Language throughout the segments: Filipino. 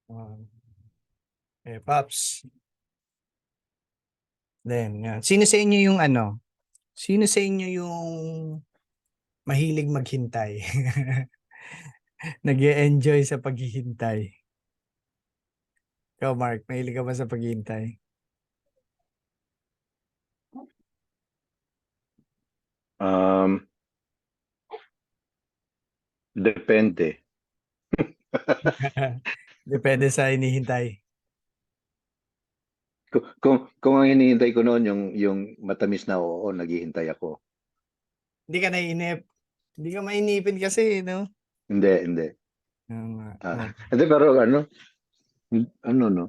Oh, Paps. Then, yan. Sino sa inyo yung ano? Sino sa inyo yung mahilig maghintay? Nag-e-enjoy sa paghihintay. Ikaw, Mark, mahilig ka ba sa paghihintay? Um, Depende. Depende sa hinihintay. Kung ang hinihintay ko noon yung matamis na oo, naghihintay ako. Hindi ka naiinip. Hindi ka mainipin kasi, no? Hindi, hindi. Oh. Hindi, pero ano, no?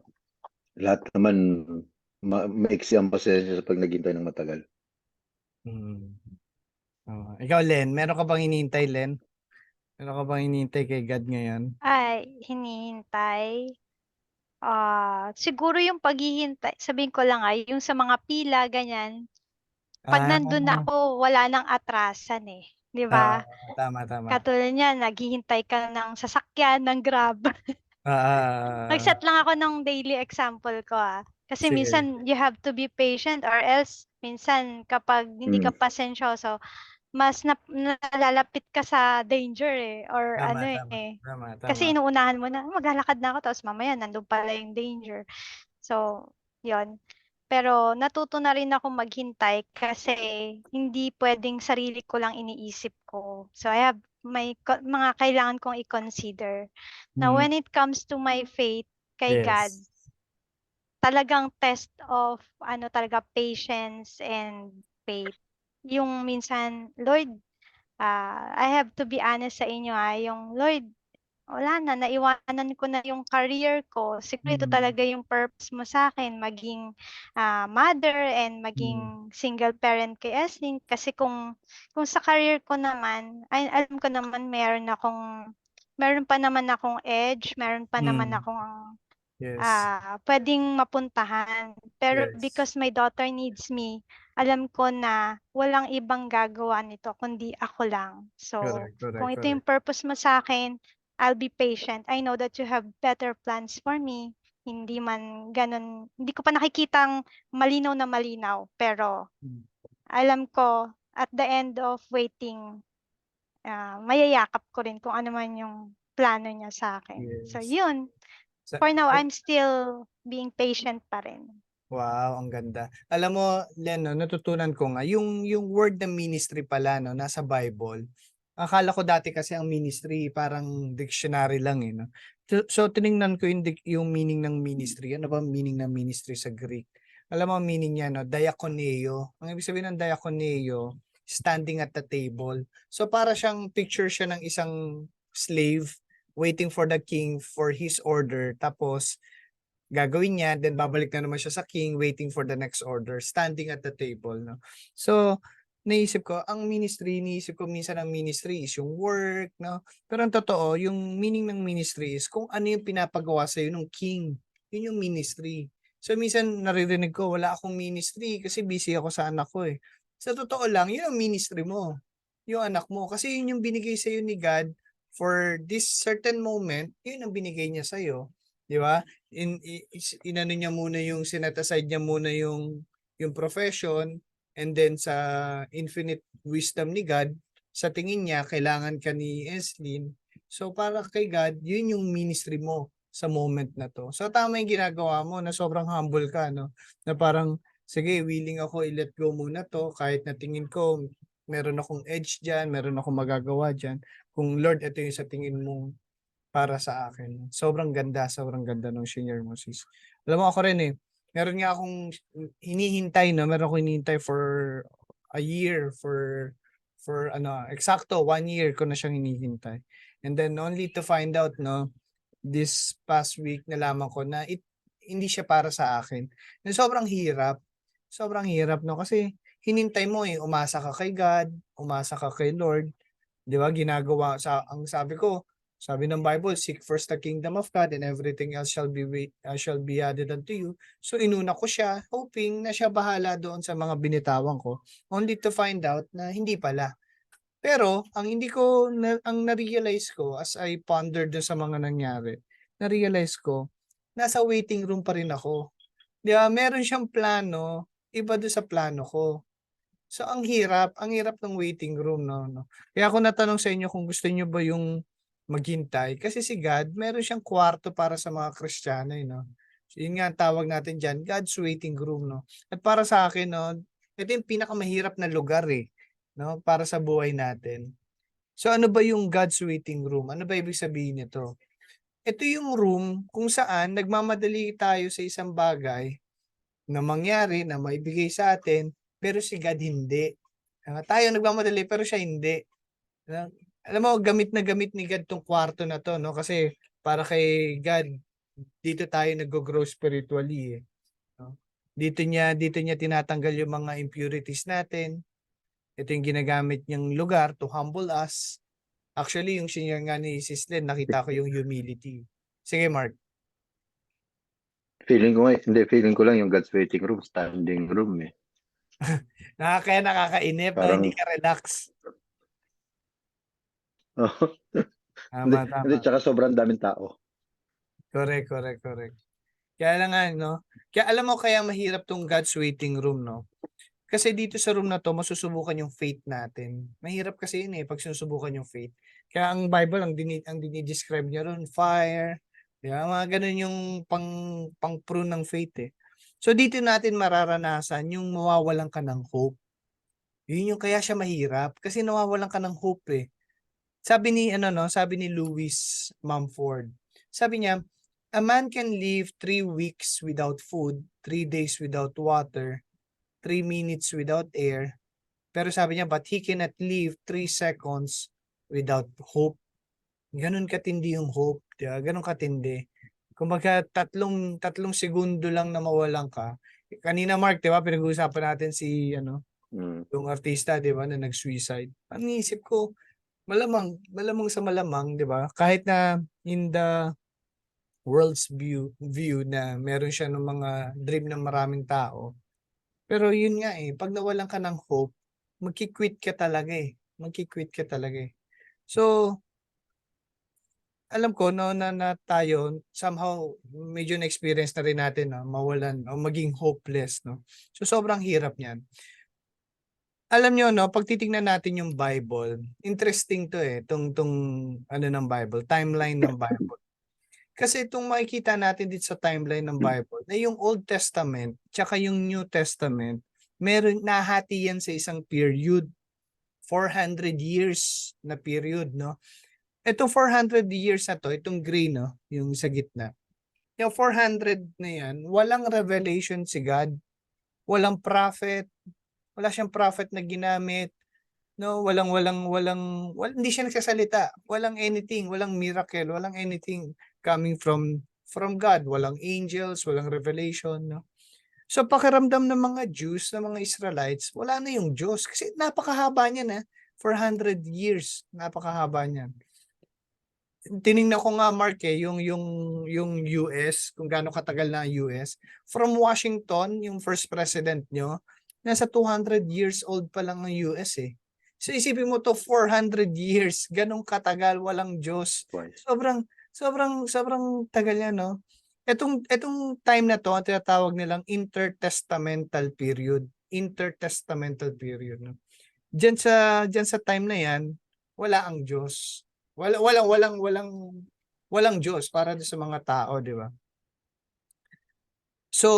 Lahat naman maiksi ang pasensya sa pag naghintay ng matagal. Mm. Ikaw, Len, meron ka bang hinihintay, Len? Meron ka bang hinihintay kay God ngayon? Ay, hinihintay. Siguro yung paghihintay, sabihin ko lang ay, yung sa mga pila, ganyan. Pag Ah, nandun na ako, wala nang atrasan eh. Di ah, ba? tama, tama. Katulad niya, naghihintay ka ng sasakyan, ng Grab. Nag-set lang ako ng daily example ko ah. Kasi sige. minsan you have to be patient or else minsan kapag hindi ka Mm. pasensyoso, mas nalalapit ka sa danger eh. Or Tama, ano tama. eh. Tama, tama. Kasi inuunahan mo na, maglalakad na ako tapos mamaya nandun pala yung danger. So, yon. Pero natuto na rin ako maghintay kasi hindi pwedeng sarili ko lang iniisip ko. So I have mga kailangan kong i-consider. Now Mm, when it comes to my faith kay God, yes. talagang test of ano talaga patience and faith. Yung minsan, Lord, I have to be honest sa inyo yung Lord, wala na, naiwanan ko na yung career ko. Siguro ito Mm, talaga yung purpose mo sa akin, maging mother and mm, maging single parent kay Eslin. Kasi kung sa career ko naman, ay, alam ko naman meron pa naman akong edge, meron pa naman mm, akong yes. pwedeng mapuntahan. Pero Yes. because my daughter needs me, alam ko na walang ibang gagawa nito kundi ako lang. So, Correct, kung correct, ito yung correct. purpose mo sa akin, I'll be patient. I know that you have better plans for me. Hindi man ganun, hindi ko pa nakikitang malinaw na malinaw. Pero Mm, alam ko at the end of waiting, mayayakap ko rin kung ano man yung plano niya sa akin. So, yes. yun. Sa, For now, I'm still being patient pa rin. wow, ang ganda. Alam mo, Len, no, natutunan ko nga, yung word ng ministry pala, no, nasa Bible. Akala ko dati kasi ang ministry parang dictionary lang eh, no? So tiningnan ko yung meaning ng ministry. Ano ba ang meaning ng ministry sa Greek? Alam mo ang meaning niya, no? Diakoneo. Ang ibig sabihin ng diakoneo, standing at the table. So para siyang picture siya ng isang slave waiting for the king for his order. Tapos gagawin niya, then babalik na naman siya sa king waiting for the next order, standing at the table, no? So, naisip ko, iniisip ko minsan ang ministry is yung work, no? Pero ang totoo, yung meaning ng ministry is kung ano yung pinapagawa sa'yo ng king. Yun yung ministry. So, minsan naririnig ko, wala akong ministry kasi busy ako sa anak ko eh. Sa totoo lang, yun ang ministry mo. Yung anak mo. Kasi yun yung binigay sa'yo ni God for this certain moment, yun ang binigay niya sa'yo. Di ba? Inano niya muna yung set aside niya muna yung profession, and then sa infinite wisdom ni God, sa tingin niya kailangan ka ni Eslin. So para kay God, yun yung ministry mo sa moment na to. So tama yung ginagawa mo na sobrang humble ka, no? Na parang sige, willing ako i-let go muna to kahit na tingin ko meron akong edge diyan, meron akong magagawa diyan. Kung Lord, ito yung sa tingin mo para sa akin. Sobrang ganda ng senior mo, sis. Alam mo ako rin eh, meron nga akong hinihintay, no? Meron akong hinihintay for a year, for ano, eksakto 1 year ko na siyang hinihintay. And then only to find out, no, this past week nalaman ko na hindi siya para sa akin. And sobrang hirap, no? Kasi hinintay mo eh, umasa ka kay God, umasa ka kay Lord, 'di ba? Ginagawa sa ang sabi ng Bible, seek first the kingdom of God and everything else shall be added unto you. So inuna ko siya, hoping na siya bahala doon sa mga binitawan ko, only to find out na hindi pala. Pero ang hindi ko ang na-realize ko as I pondered sa mga nangyari na-realize ko, nasa waiting room pa rin ako. 'Di ba? Meron siyang plano, iba do'n sa plano ko. So ang hirap ng waiting room 'no. Kaya ako natanong sa inyo kung gusto niyo ba yung maghintay, kasi si God meron siyang kwarto para sa mga Kristiyano, eh, 'no. So yun nga ang tawag natin diyan, God's waiting room 'no. At para sa akin 'no, ito yung pinakamahirap na lugar, eh, 'no, para sa buhay natin. So ano ba yung God's waiting room? Ano ba ibig sabihin nito? Ito yung room kung saan nagmamadali tayo sa isang bagay na mangyari, na maibigay sa atin, pero si God hindi. Tayo nagmamadali pero siya hindi. Ah, Alam mo, gamit ni God 'tong kwarto na 'to 'no, kasi para kay God dito tayo naggo-grow spiritually, eh, 'no. Dito niya tinatanggal yung mga impurities natin. Ito yung ginagamit niyang lugar to humble us. Actually, yung shinare nga ni Sis Len, nakita ko yung humility. Sige, Mark. Feeling ko lang yung God's waiting room, standing room eh. Kaya nakakainip 'no, hindi Parang, ka relax. hindi, Tama, hindi, tama. tsaka sobrang daming tao. Correct, correct, correct. Kaya lang nga 'no, kaya alam mo kaya mahirap 'tong God's waiting room 'no, kasi dito sa room na 'to masusubukan yung faith natin. Mahirap kasi yun, eh, 'pag sinusubukan yung faith. Kaya ang Bible ang dini-describe niya roon fire, 'di ba, mga gano'n yung pang-prune ng faith, eh. So dito natin mararanasan yung mawawalan ka ng hope. Yun yung kaya siya mahirap, kasi nawawalan ka ng hope, eh. Sabi ni Lewis Mumford, sabi niya, "A man can live 3 weeks without food, 3 days without water, 3 minutes without air, pero sabi niya, but he cannot live 3 seconds without hope." Gano'n katindi yung hope, 'di ba? Gano'n katindi. Kumbaga tatlong segundo lang na mawalan ka. Kanina Mark, 'di ba, pinag-uusapan natin si Mm. yung artista, 'di ba, na nag-suicide. Ang iniisip ko, malamang sa malamang, 'di ba, kahit na in the world's view na meron siya ng mga dream ng maraming tao. Pero yun nga, eh, 'pag nawalan ka ng hope, magki-quit ka talaga, eh, magki-quit ka talaga, eh. So, alam ko 'no na tayo somehow medyo na-experience na rin natin na mawalan o maging hopeless 'no. So, sobrang hirap niyan. Alam niyo 'no, 'pag titingnan natin yung Bible, interesting 'to, eh, 'tong ng Bible, timeline ng Bible. Kasi itong makikita natin dito sa timeline ng Bible na yung Old Testament tsaka yung New Testament, nahati yan sa isang period, 400 years na period 'no. Itong 400 years na 'to, itong gray 'no, yung sa gitna, yung 400 na yan, walang revelation si God, walang prophet, wala siyang prophet na ginamit. No, hindi siya nagsasalita, walang anything, walang miracle, walang anything coming from God, walang angels, walang revelation, no. So pakiramdam ng mga Jews, ng mga Israelites, wala na yung Diyos kasi napakahaba niyan, 400 years, napakahaba niyan. Tiningnan ko nga Mark, eh, yung US, kung gaano katagal na ang US. From Washington, yung first president niyo, nasa 200 years old pa lang ang US, eh. So isipin mo 'to, 400 years, gano'ng katagal, walang Diyos. Twice. Sobrang sobrang sobrang tagal niya 'no. Etong time na 'to ang tinatawag nilang intertestamental period, intertestamental period 'no. Diyan sa time na 'yan, wala ang Diyos. Walang Diyos para dun sa mga tao, 'di ba? So,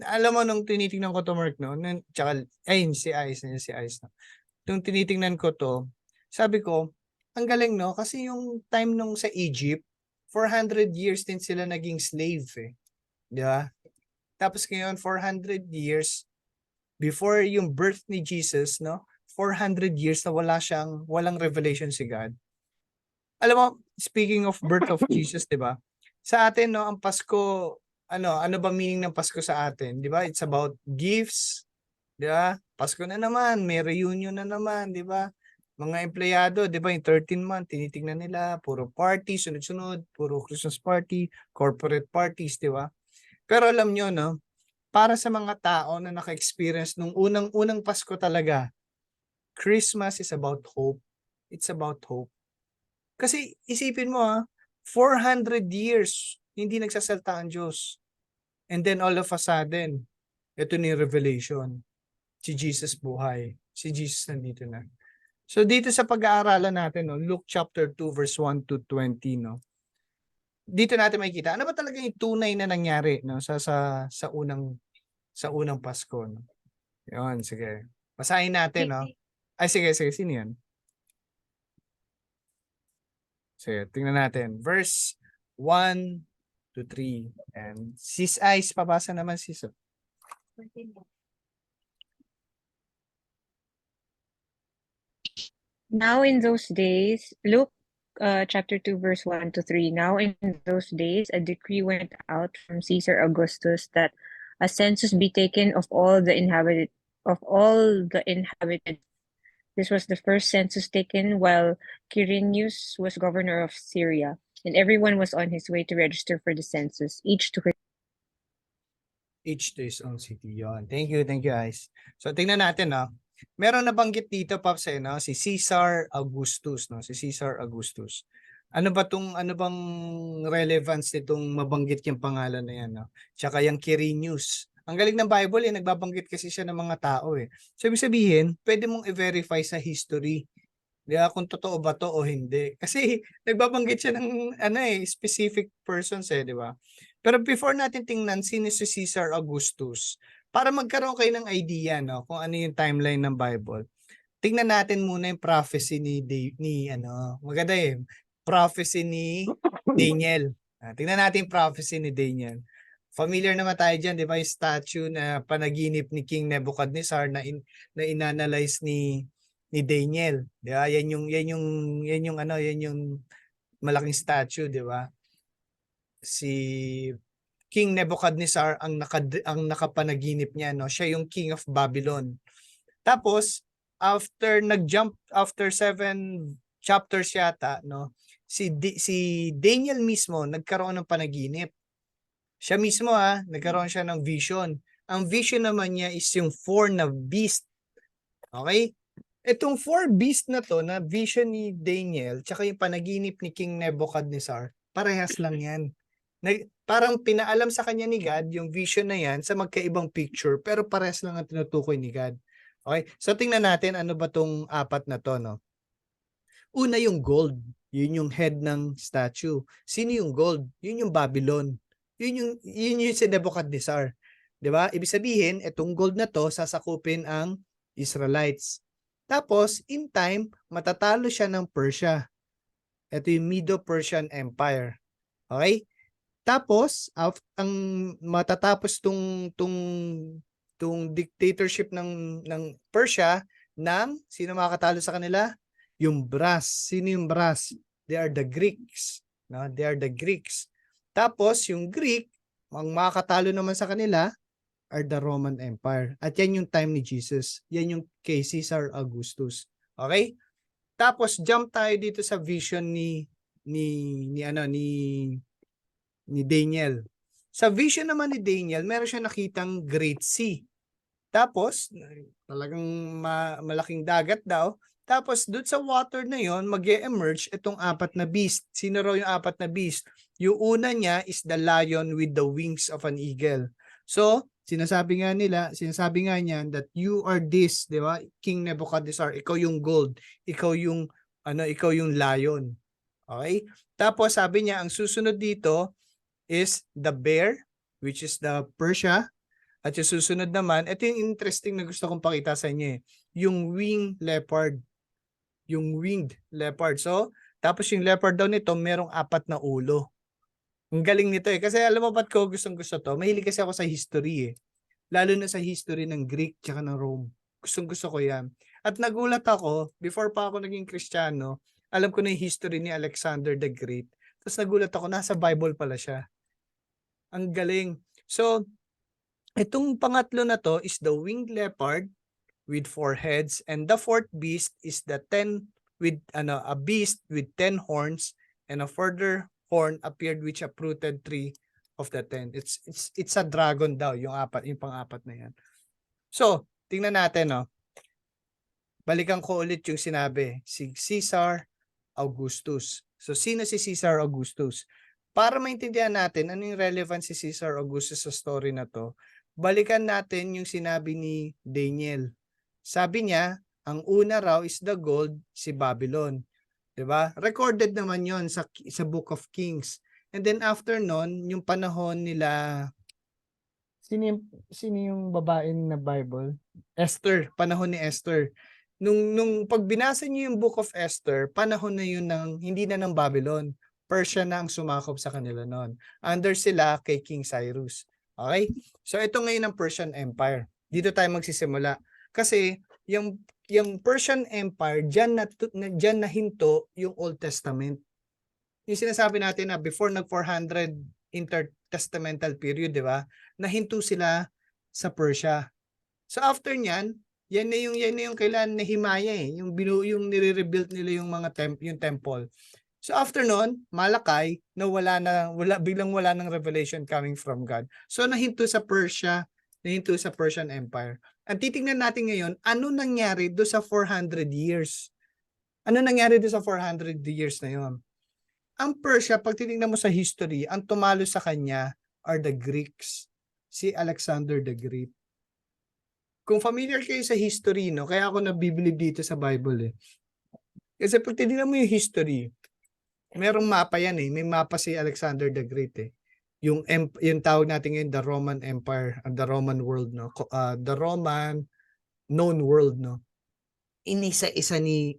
alam mo nung tinitingnan ko 'to Mark 'no, tsaka ayun si Ice, nandiyan si Ice 'no. Nung tinitingnan ko 'to, sabi ko, ang galing 'no, kasi yung time nung sa Egypt, 400 years din sila naging slave, eh, 'di ba? Tapos ngayon 400 years before yung birth ni Jesus 'no, 400 years na walang revelation si God. Alam mo, speaking of birth of Jesus, 'di ba? Sa atin 'no, ang Pasko, ano ba meaning ng Pasko sa atin, 'di ba? It's about gifts, 'di ba? Pasko na naman, may reunion na naman, 'di ba? Mga empleyado, 'di ba, yung 13th month tinitingnan nila, puro party, sunod-sunod, puro Christmas party, corporate parties, 'di ba? Pero alam niyo 'no, para sa mga tao na naka-experience nung unang-unang Pasko talaga, Christmas is about hope. It's about hope. Kasi isipin mo 400 years, hindi nagsasalta ang Diyos. And then all of a sudden, ito ni revelation. Si Jesus buhay. Si Jesus nandito na. So dito sa pag-aaralan natin, no, Luke chapter 2 verse 1 to 20, no. Dito natin makikita ano ba talaga yung tunay na nangyari, no, sa unang Pasko, no. 'Yon, sige. Basahin natin, no. Ay sige, sino 'yan? Sige, tingnan natin. Verse 1 to 3. And sis Ice, pabasa naman sis. Now in those days, Luke chapter 2, verse 1 to 3. Now in those days, a decree went out from Caesar Augustus that a census be taken of all the inhabited. This was the first census taken while Quirinius was governor of Syria, and everyone was on his way to register for the census, each to His own city. Yon. Thank you, guys. So tingnan natin, no. Meron nabanggit dito, Pops, no, si Caesar Augustus, no, si Caesar Augustus. Ano bang relevance nitong mabanggit yung pangalan na yan, no? Tsaka yung Quirinius. Ang galing ng Bible, nagbabanggit kasi siya ng mga tao, eh. So ibig sabihin, pwede mong i-verify sa history. Di ba, kung totoo ba to o hindi. Kasi nagbabanggit siya ng specific persons, di ba? Pero before natin tingnan sino si Caesar Augustus, para magkaroon kayo ng idea, no, kung ano yung timeline ng Bible, tingnan natin muna yung prophecy maganda prophecy ni Daniel. Tingnan natin yung prophecy ni Daniel. Familiar naman tayo dyan, di ba, yung statue na panaginip ni King Nebuchadnezzar na inanalyze ni Daniel. Di ba? Yan yung malaking statue, di ba? Si King Nebuchadnezzar ang nakapanaginip niya, no. Siya yung King of Babylon. Tapos after 7 chapters yata, no, si Daniel mismo nagkaroon ng panaginip. Siya mismo nagkaroon siya ng vision. Ang vision naman niya is yung 4 na beast. Okay? Itong 4 beast na to, na vision ni Daniel, tsaka yung panaginip ni King Nebuchadnezzar, parehas lang yan. Parang pinaalam sa kanya ni God yung vision na yan sa magkaibang picture, pero parehas lang ang tinutukoy ni God. Okay? So tingnan natin ano ba tong 4 na to, no? Una yung gold. Yun yung head ng statue. Sino yung gold? Yun yung Babylon. Yun yung si Nebuchadnezzar. 'Di ba? Ibig sabihin, itong gold na to sasakupin ang Israelites. Tapos, in time, matatalo siya ng Persia. Ito yung Medo-Persian Empire. Okay? Tapos, ang matatapos tung dictatorship ng Persia ng sino makakatalo sa kanila? Yung brass. Sino yung brass? They are the Greeks. No? They are the Greeks. Tapos, yung Greek, ang makakatalo naman sa kanila are the Roman Empire. At yan yung time ni Jesus. Yan yung kay Caesar Augustus. Okay? Tapos, jump tayo dito sa vision ni Daniel. Sa vision naman ni Daniel, meron siya nakitang Great Sea. Tapos, talagang malaking dagat daw. Tapos, doon sa water na yon mag-e-emerge itong 4 na beast. Sino raw yung 4 na beast? Yung una niya is the lion with the wings of an eagle. So, sinasabi nga niya that you are this, di ba? King Nebuchadnezzar, ikaw yung gold, ikaw yung lion. Okay? Tapos sabi niya ang susunod dito is the bear, which is the Persia. At yung susunod naman, ito yung interesting na gusto kong pakita sa inyo, yung winged leopard. Yung winged leopard. So, tapos yung leopard daw nito, merong 4 na ulo. Ang galing nito Kasi alam mo ba't ko gustong-gusto to? Mahilig kasi ako sa history Lalo na sa history ng Greek tsaka ng Rome. Gustong-gusto ko yan. At nagulat ako, before pa ako naging Kristiyano, alam ko na yung history ni Alexander the Great. Tapos nagulat ako, nasa Bible pala siya. Ang galing. So, itong pangatlo na to is the winged leopard with 4 heads, and the 4th beast is the a beast with 10 horns, and a further horn appeared which uprooted 3 of the 10. It's a dragon daw, yung pang-4 na yan. So, tingnan natin, no. Balikan ko ulit yung sinabi. Si Caesar Augustus. So sino si Caesar Augustus? Para maintindihan natin ano yung relevance si Caesar Augustus sa story na to, balikan natin yung sinabi ni Daniel. Sabi niya, ang una raw is the gold, si Babylon. 'Di ba? Recorded naman yon sa Book of Kings. And then after nun, yung panahon nila, sino yung babae na Bible? Esther, panahon ni Esther. Nung pag binasa niyo yung Book of Esther, panahon na yun ng, hindi na ng Babylon. Persia na ang sumakop sa kanila noon. Under sila kay King Cyrus. Okay? So ito ngayon ang Persian Empire. Dito tayo magsisimula. Kasi yung Persian Empire, dyan nahinto yung Old Testament. Yung sinasabi natin na before nag 400 intertestamental period, di ba? Nahinto sila sa Persia. So after niyan, yan na yung kailan Nehemiah yung nire-rebuild nila yung mga yung temple. So after noon, Malakay na biglang wala ng revelation coming from God. So nahinto sa Persian Empire. Ang titingnan natin ngayon, ano nangyari do sa 400 years? Ano nangyari do sa 400 years na yon? Ang Persia, pag titingnan mo sa history, ang tumalo sa kanya are the Greeks. Si Alexander the Great. Kung familiar kayo sa history, no? Kaya ako nabibilib dito sa Bible eh. Kasi pag titingnan mo yung history, merong mapa yan eh. May mapa si Alexander the Great eh. Yung tawag natin ngayon, the Roman Empire, the Roman world, no? The Roman known world, no? Inisa-isa ni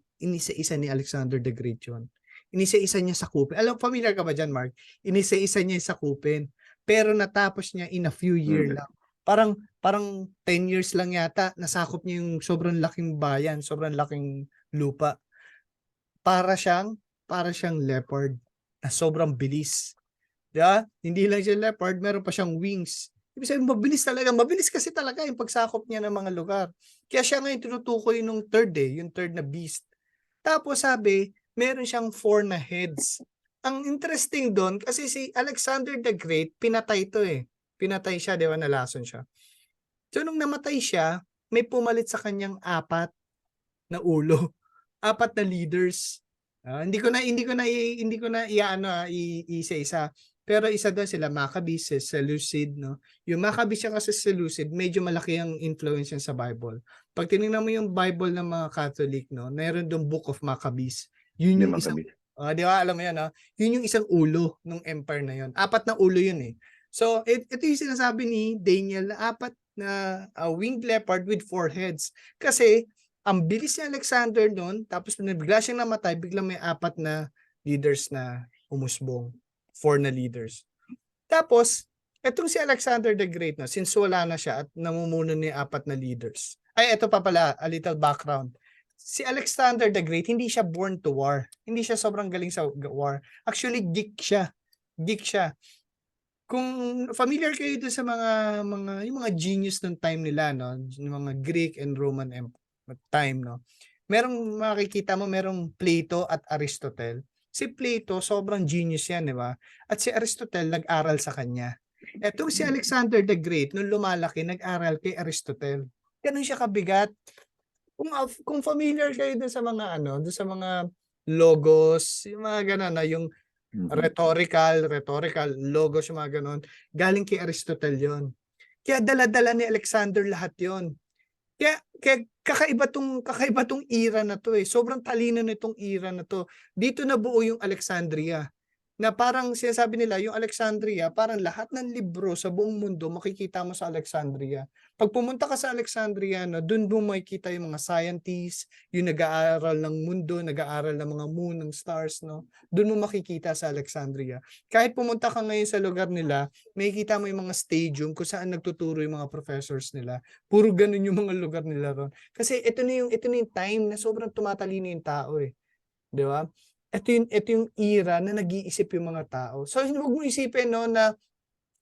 Alexander the Great yun. Inisa-isa niya sakupin. Alam, familiar ka ba dyan, Mark? Inisa-isa niya sakupin. Pero natapos niya in a few years lang. Parang 10 years lang yata, nasakop niya yung sobrang laking bayan, sobrang laking lupa. Para siyang leopard na sobrang bilis. Diba? Hindi lang siya leopard, meron pa siyang wings. Ibig sabihin, mabilis talaga. Mabilis kasi talaga yung pagsakop niya ng mga lugar. Kaya siya ngayon tinutukoy yung third na beast. Tapos sabi, meron siyang 4 na heads. Ang interesting doon, kasi si Alexander the Great, pinatay to eh. Pinatay siya, di ba? Nalason siya. So nung namatay siya, may pumalit sa kanyang 4 na ulo. 4 na leaders. Hindi ko na isa-isa. Pero isa doon sila Maccabees, Seleucid, no? Yung Maccabees siya kasi Seleucid, medyo malaki ang influence sa Bible. Pag tinignan mo yung Bible ng mga Catholic, no, meron doon Book of Maccabees. Yun yung isang, di ba, alam mo yan, no? Yun yung isang ulo ng empire na yun. 4 na ulo yun eh. So, ito yung sinasabi ni Daniel na 4 na winged leopard with 4 heads. Kasi, ang bilis ni Alexander noon, tapos bigla siyang namatay, biglang may 4 na leaders na umusbong. 4 na leaders. Tapos, etong si Alexander the Great, no, since wala na siya at namumuno ni 4 na leaders. Ay, ito pa pala, a little background. Si Alexander the Great, hindi siya born to war. Hindi siya sobrang galing sa war. Actually, geek siya. Kung familiar kayo doon sa yung mga genius ng time nila, no, yung mga Greek and Roman time, no. Merong makikita mo, merong Plato at Aristotle. Si Plato, sobrang genius yan, di ba? At si Aristotle, nag-aral sa kanya. Etong si Alexander the Great, nung lumalaki, nag-aral kay Aristotle. Ganun siya kabigat. Kung familiar kayo dun sa mga dun sa mga logos, yung mga ganun na yung rhetorical, logos, yung mga ganun, galing kay Aristotle yon. Kaya dala-dala ni Alexander lahat yon. Kaya kakaiba tong era na to eh. Sobrang talino nitong era na to. Dito nabuo yung Alexandria. Na parang sinasabi nila, yung Alexandria, parang lahat ng libro sa buong mundo makikita mo sa Alexandria. Pag pumunta ka sa Alexandria, no, doon mo makikita yung mga scientists, yung nag-aaral ng mundo, nag-aaral ng mga moon, ng stars, no. Doon mo makikita sa Alexandria. Kahit pumunta ka ngayon sa lugar nila, makikita mo yung mga stadium kung saan nagtuturo yung mga professors nila. Puro ganun yung mga lugar nila ron. Kasi ito na yung time na sobrang tumatalino yung tao eh. Di ba? Ito yung era na nag-iisip yung mga tao. So, huwag mo isipin, no, na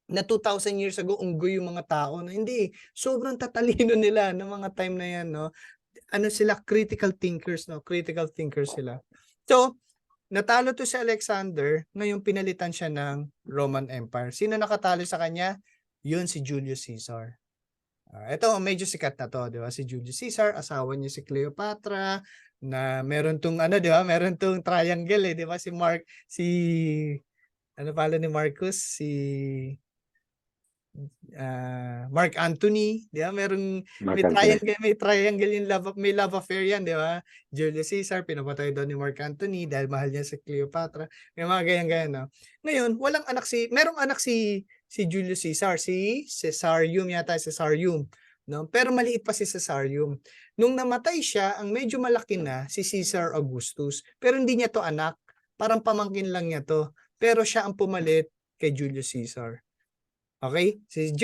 2,000 years ago, unggoy yung mga tao. Na hindi, sobrang tatalino nila ng mga time na yan, no. Ano sila, critical thinkers, no. Critical thinkers sila. So, natalo to si Alexander, ngayon pinalitan siya ng Roman Empire. Sino nakatalo sa kanya? Yun si Julius Caesar. Ito medyo sikat na 'to, 'di ba? Si Julius Caesar, asawa niya si Cleopatra, na meron 'tong ano, 'di ba? Meron 'tong triangle, eh, 'di ba? Si ano pangalan ni Marcus? Si Mark Antony, 'di ba? Mark Antony. May triangle yung may love affair yan, 'di ba? Julius Caesar pinapatay daw ni Mark Antony dahil mahal niya si Cleopatra. May mga ganyan-ganyan, no? Ngayon, merong anak si Julius Caesar, si Caesarium yata, Caesarium, no? Pero maliit pa si Caesarium. Nung namatay siya, ang medyo malaki na si Caesar Augustus. Pero hindi niya to anak, parang pamangkin lang niya to. Pero siya ang pumalit kay Julius Caesar. Okay? Si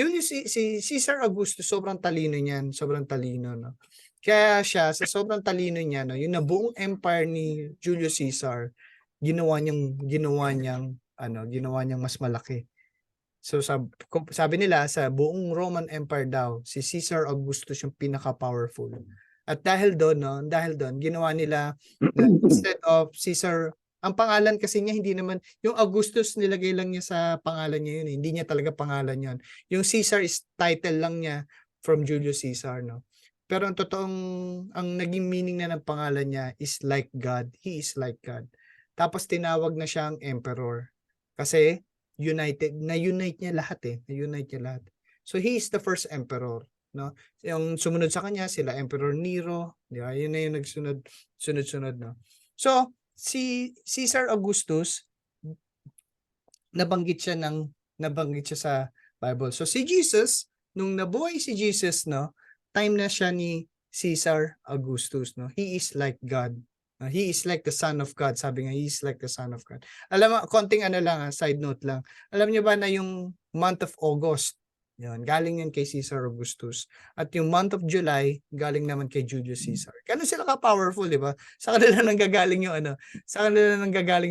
Caesar Augustus sobrang talino niyan, sobrang talino, no. Kaya siya sa sobrang talino niya, no, yung nabuong empire ni Julius Caesar, ginawa niyang ginawa niyang mas malaki. So sabi nila sa buong Roman Empire daw, si Caesar Augustus yung pinaka-powerful. At dahil doon, ginawa nila na instead of Caesar, ang pangalan kasi niya hindi naman, yung Augustus nilagay lang niya sa pangalan niya yun, eh. Hindi niya talaga pangalan yun. Yung Caesar is title lang niya from Julius Caesar, no? Pero ang naging meaning na ng pangalan niya is like God. He is like God. Tapos tinawag na siyang emperor. Kasi na-unite niya lahat, eh. Na-unite niya lahat. So he is the first emperor, no? Yung sumunod sa kanya sila Emperor Nero, di ba? Yun na yung sunod-sunod, no? So si Caesar Augustus, nabanggit siya sa Bible. So si Jesus, nung nabuhay si Jesus, no, time na siya ni Caesar Augustus, no. He is like God. He is like the Son of God. Sabi nga, he is like the Son of God. Alam mo, konting side note lang. Alam niyo ba na yung month of August, yun, galing yan kay Caesar Augustus. At yung month of July, galing naman kay Julius Caesar. Ganun sila ka-powerful, di ba? Sa kanila nanggagaling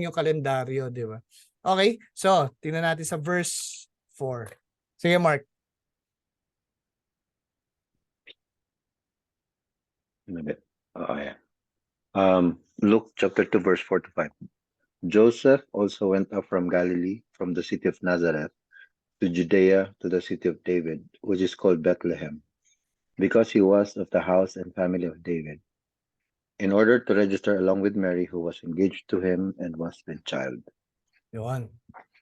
yung kalendaryo, di ba? Okay, so, tingnan natin sa verse 4. Sige, Mark. Yeah. Luke chapter 2, verse 4 to 5. Joseph also went up from Galilee, from the city of Nazareth, to Judea, to the city of David, which is called Bethlehem, because he was of the house and family of David, in order to register along with Mary, who was engaged to him and was with child. Yun.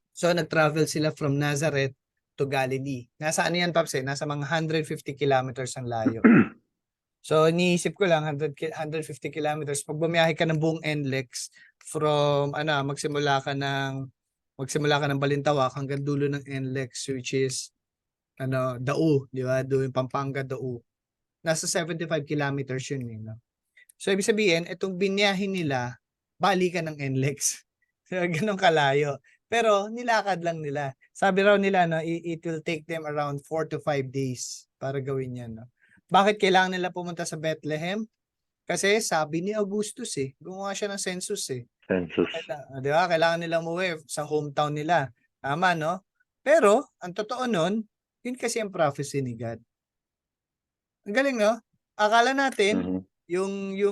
So, nag-travel sila from Nazareth to Galilee. Nasa ano yan, Paps? Nasa mga 150 kilometers ang layo. So, iniisip ko lang, 150 kilometers. Pag bumiyahe ka ng buong NLEX, from, magsimula ka ng Balintawak hanggang dulo ng NLEX, which is, Dao, di ba? Doon, Pampanga, Dao. Nasa 75 kilometers yun, eh, no? So, ibig sabihin, itong biniyahe nila, balikan ng NLEX. Ganun kalayo. Pero, nilakad lang nila. Sabi raw nila, no, it will take them around 4 to 5 days para gawin yan, no? Bakit kailangan nila pumunta sa Bethlehem? Kasi sabi ni Augustus, gumawa siya ng census, Census. Di ba? Kailangan nila umuwi sa hometown nila. Tama, no? Pero, ang totoo nun, yun kasi ang prophecy ni God. Ang galing, no? Akala natin, yung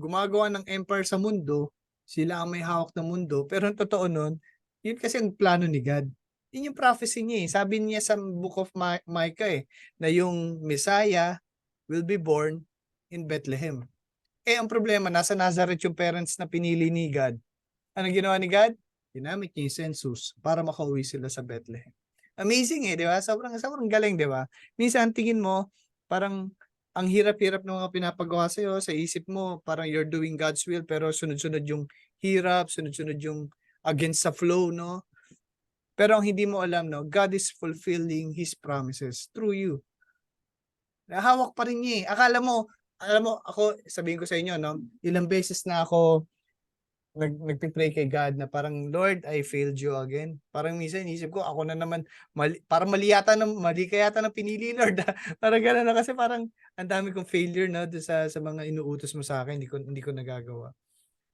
gumagawa ng empire sa mundo, sila ang may hawak ng mundo. Pero ang totoo nun, yun kasi ang plano ni God. Yun yung prophecy niya, Sabi niya sa book of Micah, na yung Messiah will be born in Bethlehem. Ang problema, nasa Nazareth yung parents na pinili ni God. Anong ginawa ni God? Ginamit niya yung census para makauwi sila sa Bethlehem. Amazing, di ba? Sobrang galing, di ba? Minsan, tingin mo, parang ang hirap-hirap ng mga pinapagawa sa'yo, sa isip mo, parang you're doing God's will, pero sunod-sunod yung hirap, sunod-sunod yung against sa flow, no? Pero ang hindi mo alam, no, God is fulfilling His promises through you. Hawak pa rin niya, Akala mo, ako, sabihin ko sa inyo, no, ilang beses na ako nagpipray kay God na parang, Lord, I failed you again. Parang minsan inisip ko, ako na naman, parang mali ka yata ng pinili, Lord. Parang gano'n na kasi parang ang dami kong failure, no, sa mga inuutos mo sa akin, hindi ko nagagawa.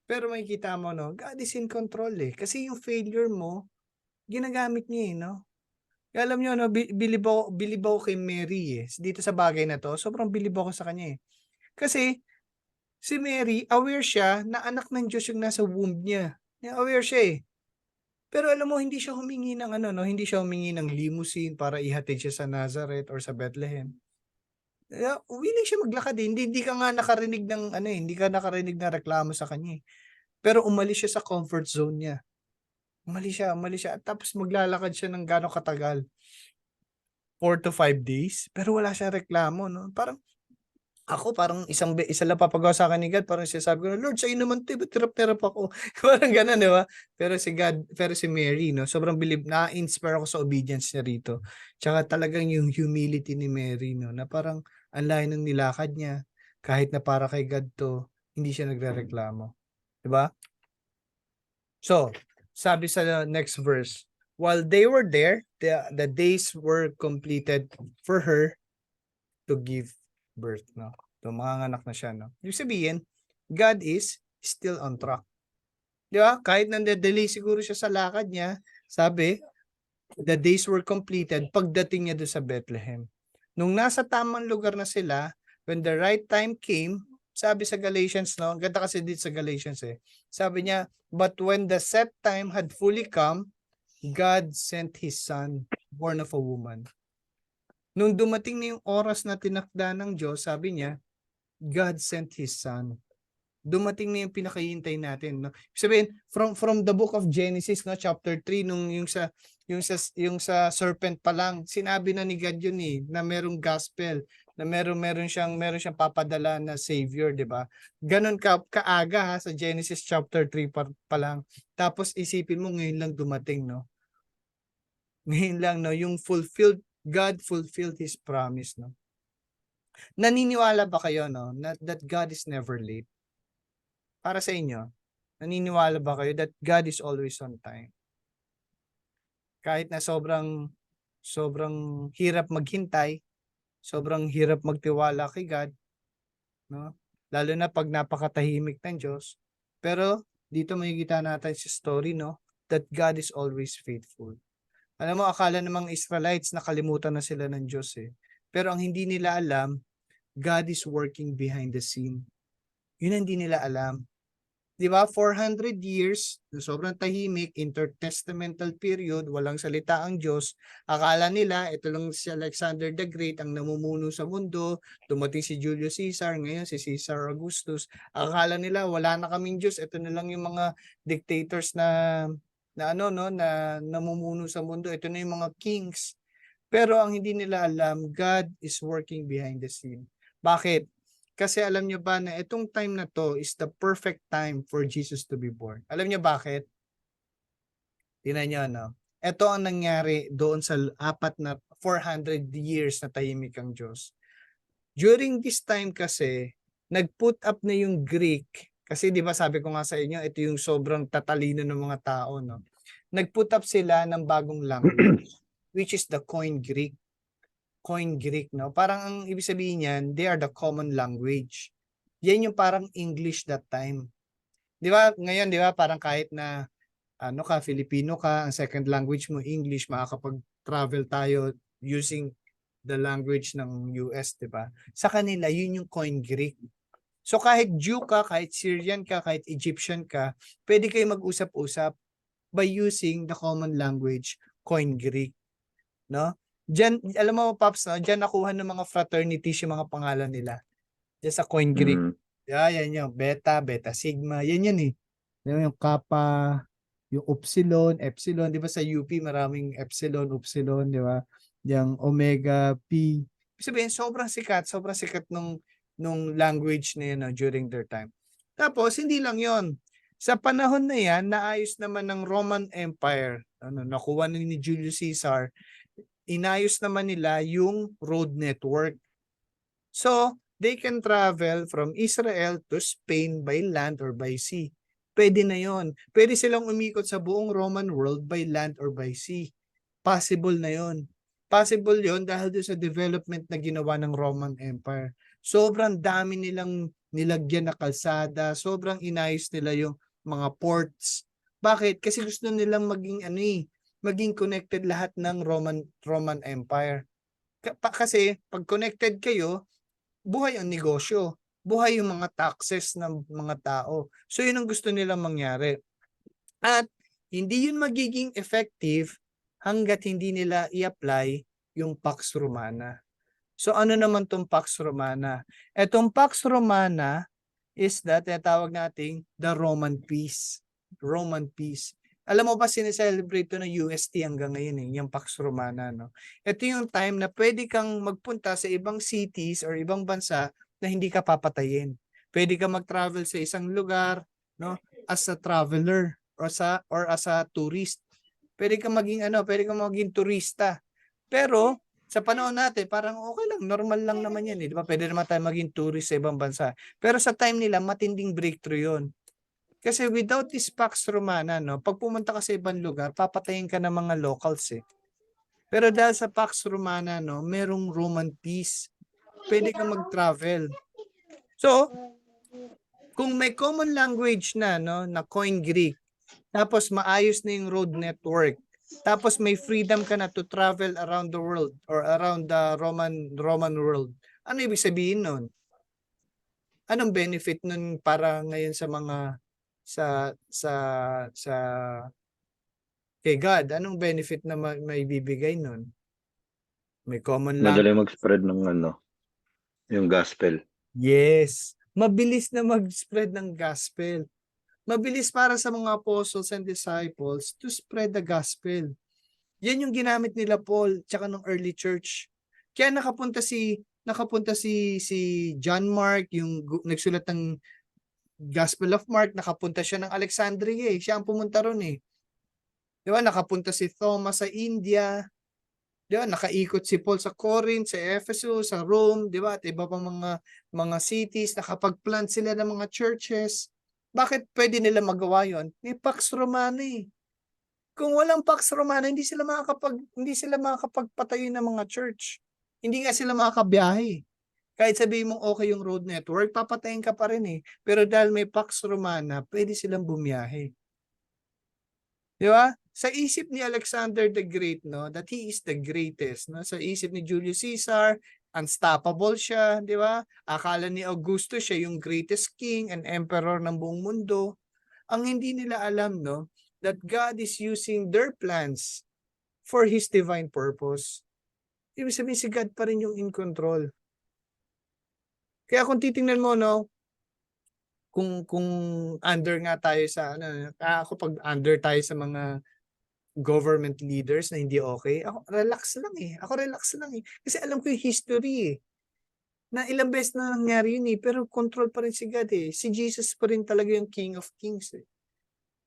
Pero makikita mo, no, God is in control, Kasi yung failure mo, ginagamit niya, no? Kaya alam niyo, no, bilib ako kay Mary, Dito sa bagay na to, sobrang bilib ako sa kanya, Kasi, si Mary, aware siya na anak ng Diyos yung nasa womb niya. Aware siya, Pero alam mo, hindi siya humingi ng hindi siya humingi ng limousine para ihatid siya sa Nazareth or sa Bethlehem. Willing siya maglakad eh. Hindi ka nga nakarinig ng ano eh, hindi ka nakarinig ng reklamo sa kanya eh. Pero umalis siya sa comfort zone niya. Umalis siya. At tapos maglalakad siya ng gano'ng katagal. 4 to 5 days. Pero wala siyang reklamo, no? Parang isa lang papagawa sa akin ni God, parang sinasabi ko na, Lord, sa'yo naman 'to, ba't hirap ako? Parang gano'n, 'di ba? Pero si Mary, no, sobrang na-inspire ako sa obedience niya rito. Tsaka talagang yung humility ni Mary, no, na parang ang layo ng nilakad niya, kahit na para kay God 'to, hindi siya nagrereklamo, 'di ba? So, sabi sa next verse, while they were there, the days were completed for her to give birth, no? So, manganganak na siya, no? Ibig sabihin, God is still on track. Di ba? Kahit nande-delay siguro siya sa lakad niya, sabi, the days were completed pagdating niya doon sa Bethlehem. Nung nasa tamang lugar na sila, when the right time came, sabi sa Galatians, no? Ang ganda kasi dito sa Galatians eh. Sabi niya, but when the set time had fully come, God sent His Son, born of a woman. Nung dumating na yung oras na tinakda ng Diyos, sabi niya, God sent His Son. Dumating na yung pinakahihintay natin, no? Sabihin, from the book of Genesis, no, chapter 3, nung yung sa serpent pa lang, sinabi na ni God yun eh, na merong gospel, na meron siyang papadala na savior, 'di ba? Ganon kaaga ha, sa Genesis chapter 3 pa lang. Tapos isipin mo ngayon lang dumating, no? Ngayon lang, no, yung God fulfilled His promise, no? Naniniwala ba kayo, no, that God is never late? Para sa inyo, naniniwala ba kayo that God is always on time? Kahit na sobrang hirap maghintay, sobrang hirap magtiwala kay God, no? Lalo na pag napakatahimik ng Diyos. Pero dito makikita natin sa story, no, that God is always faithful. Alam mo, akala ng mga Israelites nakalimutan na sila ng Diyos eh. Pero ang hindi nila alam, God is working behind the scene. Yun ang hindi nila alam. Di ba? 400 years, sobrang tahimik, intertestamental period, walang salita ang Diyos. Akala nila, ito lang si Alexander the Great ang namumuno sa mundo. Dumating si Julius Caesar, ngayon si Caesar Augustus. Akala nila, wala na kaming Diyos. Ito na lang yung mga dictators na namumuno sa mundo. Ito na yung mga kings. Pero ang hindi nila alam, God is working behind the scene. Bakit? Kasi alam niyo ba na itong time na to is the perfect time for Jesus to be born. Alam niyo bakit? Tingnan niyo, no? Ito ang nangyari doon sa 400 years na tahimik ang Diyos. During this time kasi, nag-put up na yung Greek. Kasi di ba sabi ko nga sa inyo, ito yung sobrang tatalino ng mga tao, no? Nag-put up sila ng bagong language, which is the Koine Greek. Koine Greek, no? Parang ang ibig sabihin niyan, they are the common language. Yan yung parang English that time. Di ba? Ngayon, di ba? Parang kahit na Filipino ka, ang second language mo English, makakapag-travel tayo using the language ng US, di ba? Sa kanila, yun yung Koine Greek. So kahit Jew ka, kahit Syrian ka, kahit Egyptian ka, pwede kayo mag-usap-usap by using the common language, Koine Greek. No? Diyan, alam mo, Pops, no? Diyan nakuha ng mga fraternities yung mga pangalan nila. Diyan sa Koine Greek. Yan yung Beta Sigma. Yan eh. Yung Kappa, yung Epsilon. Di ba sa UP maraming Epsilon, di ba? Yung Omega, Pi. Sabihin, sobrang sikat nung language na yun, no, during their time. Tapos, hindi lang yon. Sa panahon na yan, naayos naman ng Roman Empire. Nakuha ni Julius Caesar, inayos naman nila yung road network. So, they can travel from Israel to Spain by land or by sea. Pwede na yon. Pwede silang umikot sa buong Roman world by land or by sea. Possible na yon. Possible yon dahil doon sa development na ginawa ng Roman Empire. Sobrang dami nilang nilagyan na kalsada, sobrang inayos nila yung mga ports. Bakit? Kasi gusto nilang maging connected lahat ng Roman Empire. Kasi pag connected kayo, buhay ang negosyo, buhay yung mga taxes ng mga tao. So yun ang gusto nilang mangyari. At hindi yun magiging effective hanggat hindi nila i-apply yung Pax Romana. So ano naman tong Pax Romana? Etong Pax Romana is that tinatawag nating the Roman peace. Roman peace. Alam mo ba sineselebrate to ng UST hanggang ngayon yung Pax Romana, no? Ito yung time na pwede kang magpunta sa ibang cities or ibang bansa na hindi ka papatayin. Pwede ka mag-travel sa isang lugar, no, as a traveler or as a tourist. Pwede ka maging turista. Pero sa panahon natin, parang okay lang, normal lang naman yan. Di ba? Pwede naman tayo maging tourist sa ibang bansa. Pero sa time nila, matinding breakthrough yun. Kasi without this Pax Romana, no, pag pumunta ka sa ibang lugar, papatayin ka ng mga locals eh. Pero dahil sa Pax Romana, no, merong Roman peace. Pwede ka mag-travel. So, kung may common language na, no, na Koine Greek, tapos maayos na yung road network, tapos may freedom ka na to travel around the world or around the Roman world. Ano ibig sabihin nun? Anong benefit nun para ngayon sa mga sa kay God? Anong benefit na may bibigay nun? May common lang. Madali mag-spread ng yung gospel. Yes. Mabilis na mag-spread ng gospel. Mabilis para sa mga apostles and disciples to spread the gospel. Yan yung ginamit nila Paul tsaka ng early church. Kaya nakapunta si John Mark, yung nagsulat ng Gospel of Mark, nakapunta siya ng Alexandria eh. Siya ang pumunta ron eh. Di ba? Nakapunta si Thomas sa India. Di ba? Nakaikot si Paul sa Corinth, sa Ephesus, sa Rome, di ba? At iba pang mga cities, nakapag-plant sila ng mga churches. Bakit pwede nila magawa yon? May Pax Romana eh. Kung walang Pax Romana, hindi sila makakapagpatayo ng mga church. Hindi nga sila makakabiyahe. Kahit sabihin mong okay yung road network, papatayin ka pa rin eh. Pero dahil may Pax Romana, pwede silang bumiyahe. Di ba? Sa isip ni Alexander the Great, no, that he is the greatest, no? Sa isip ni Julius Caesar, unstoppable siya, di ba? Akala ni Augusto siya yung greatest king and emperor ng buong mundo. Ang hindi nila alam, no, that God is using their plans for His divine purpose. Ibig sabihin si God pa rin yung in control. Kaya kung titingnan mo, no, kung under nga tayo sa ako pag under tayo sa mga government leaders na hindi okay, ako relax lang eh. Kasi alam ko yung history eh. Na ilang beses na nangyari yun eh, pero control pa rin si God eh. Si Jesus pa rin talaga yung King of Kings eh.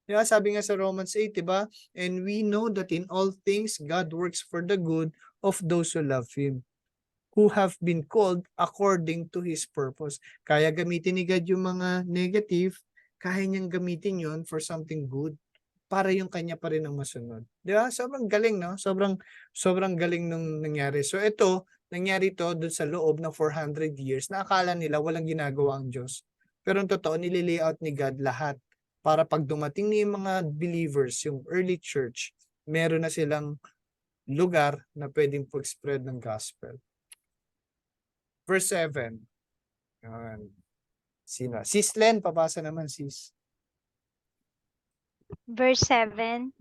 Diba? Sabi nga sa Romans 8, diba? And we know that in all things, God works for the good of those who love Him, who have been called according to His purpose. Kaya gamitin ni God yung mga negative, kaya niyang gamitin yun for something good, para yung kanya pa rin ang masunod. Di ba? Sobrang galing, no? Sobrang galing nung nangyari. So ito, nangyari to doon sa loob ng 400 years na akala nila walang ginagawa ang Diyos. Pero ang totoo, nililayout ni God lahat para pag dumating ni mga believers, yung early church, meron na silang lugar na pwedeng pag-spread ng gospel. Verse 7. Sino? Sis Len, pabasa naman sis. Verse 7.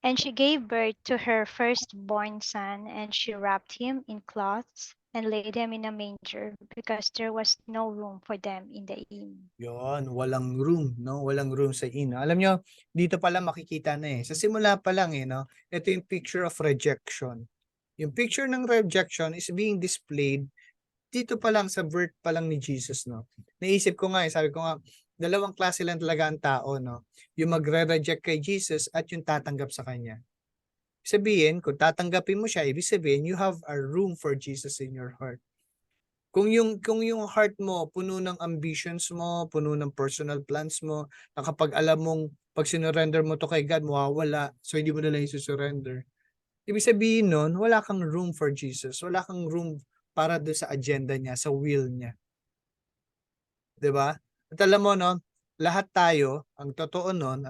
And she gave birth to her firstborn son, and she wrapped him in cloths and laid him in a manger, because there was no room for them in the inn. Yon, walang room, no? Walang room sa inn. Alam nyo, dito pala makikita na eh. Sa simula pa lang eh, no? Ito yung picture of rejection. Yung picture ng rejection is being displayed dito pa lang sa birth pa lang ni Jesus, no? Naisip ko nga eh, sabi ko nga, dalawang klase lang talaga ang tao, no? Yung magre-reject kay Jesus at yung tatanggap sa kanya. Sabihin, kung tatanggapin mo siya, ibig sabihin, you have a room for Jesus in your heart. Kung yung heart mo, puno ng ambitions mo, puno ng personal plans mo, na kapag alam mong pag sinurrender mo to kay God, mawawala, so hindi mo na lang isusurrender. Ibig sabihin nun, wala kang room for Jesus. Wala kang room para doon sa agenda niya, sa will niya. 'Di ba? At alam mo, no, lahat tayo, ang totoo nun,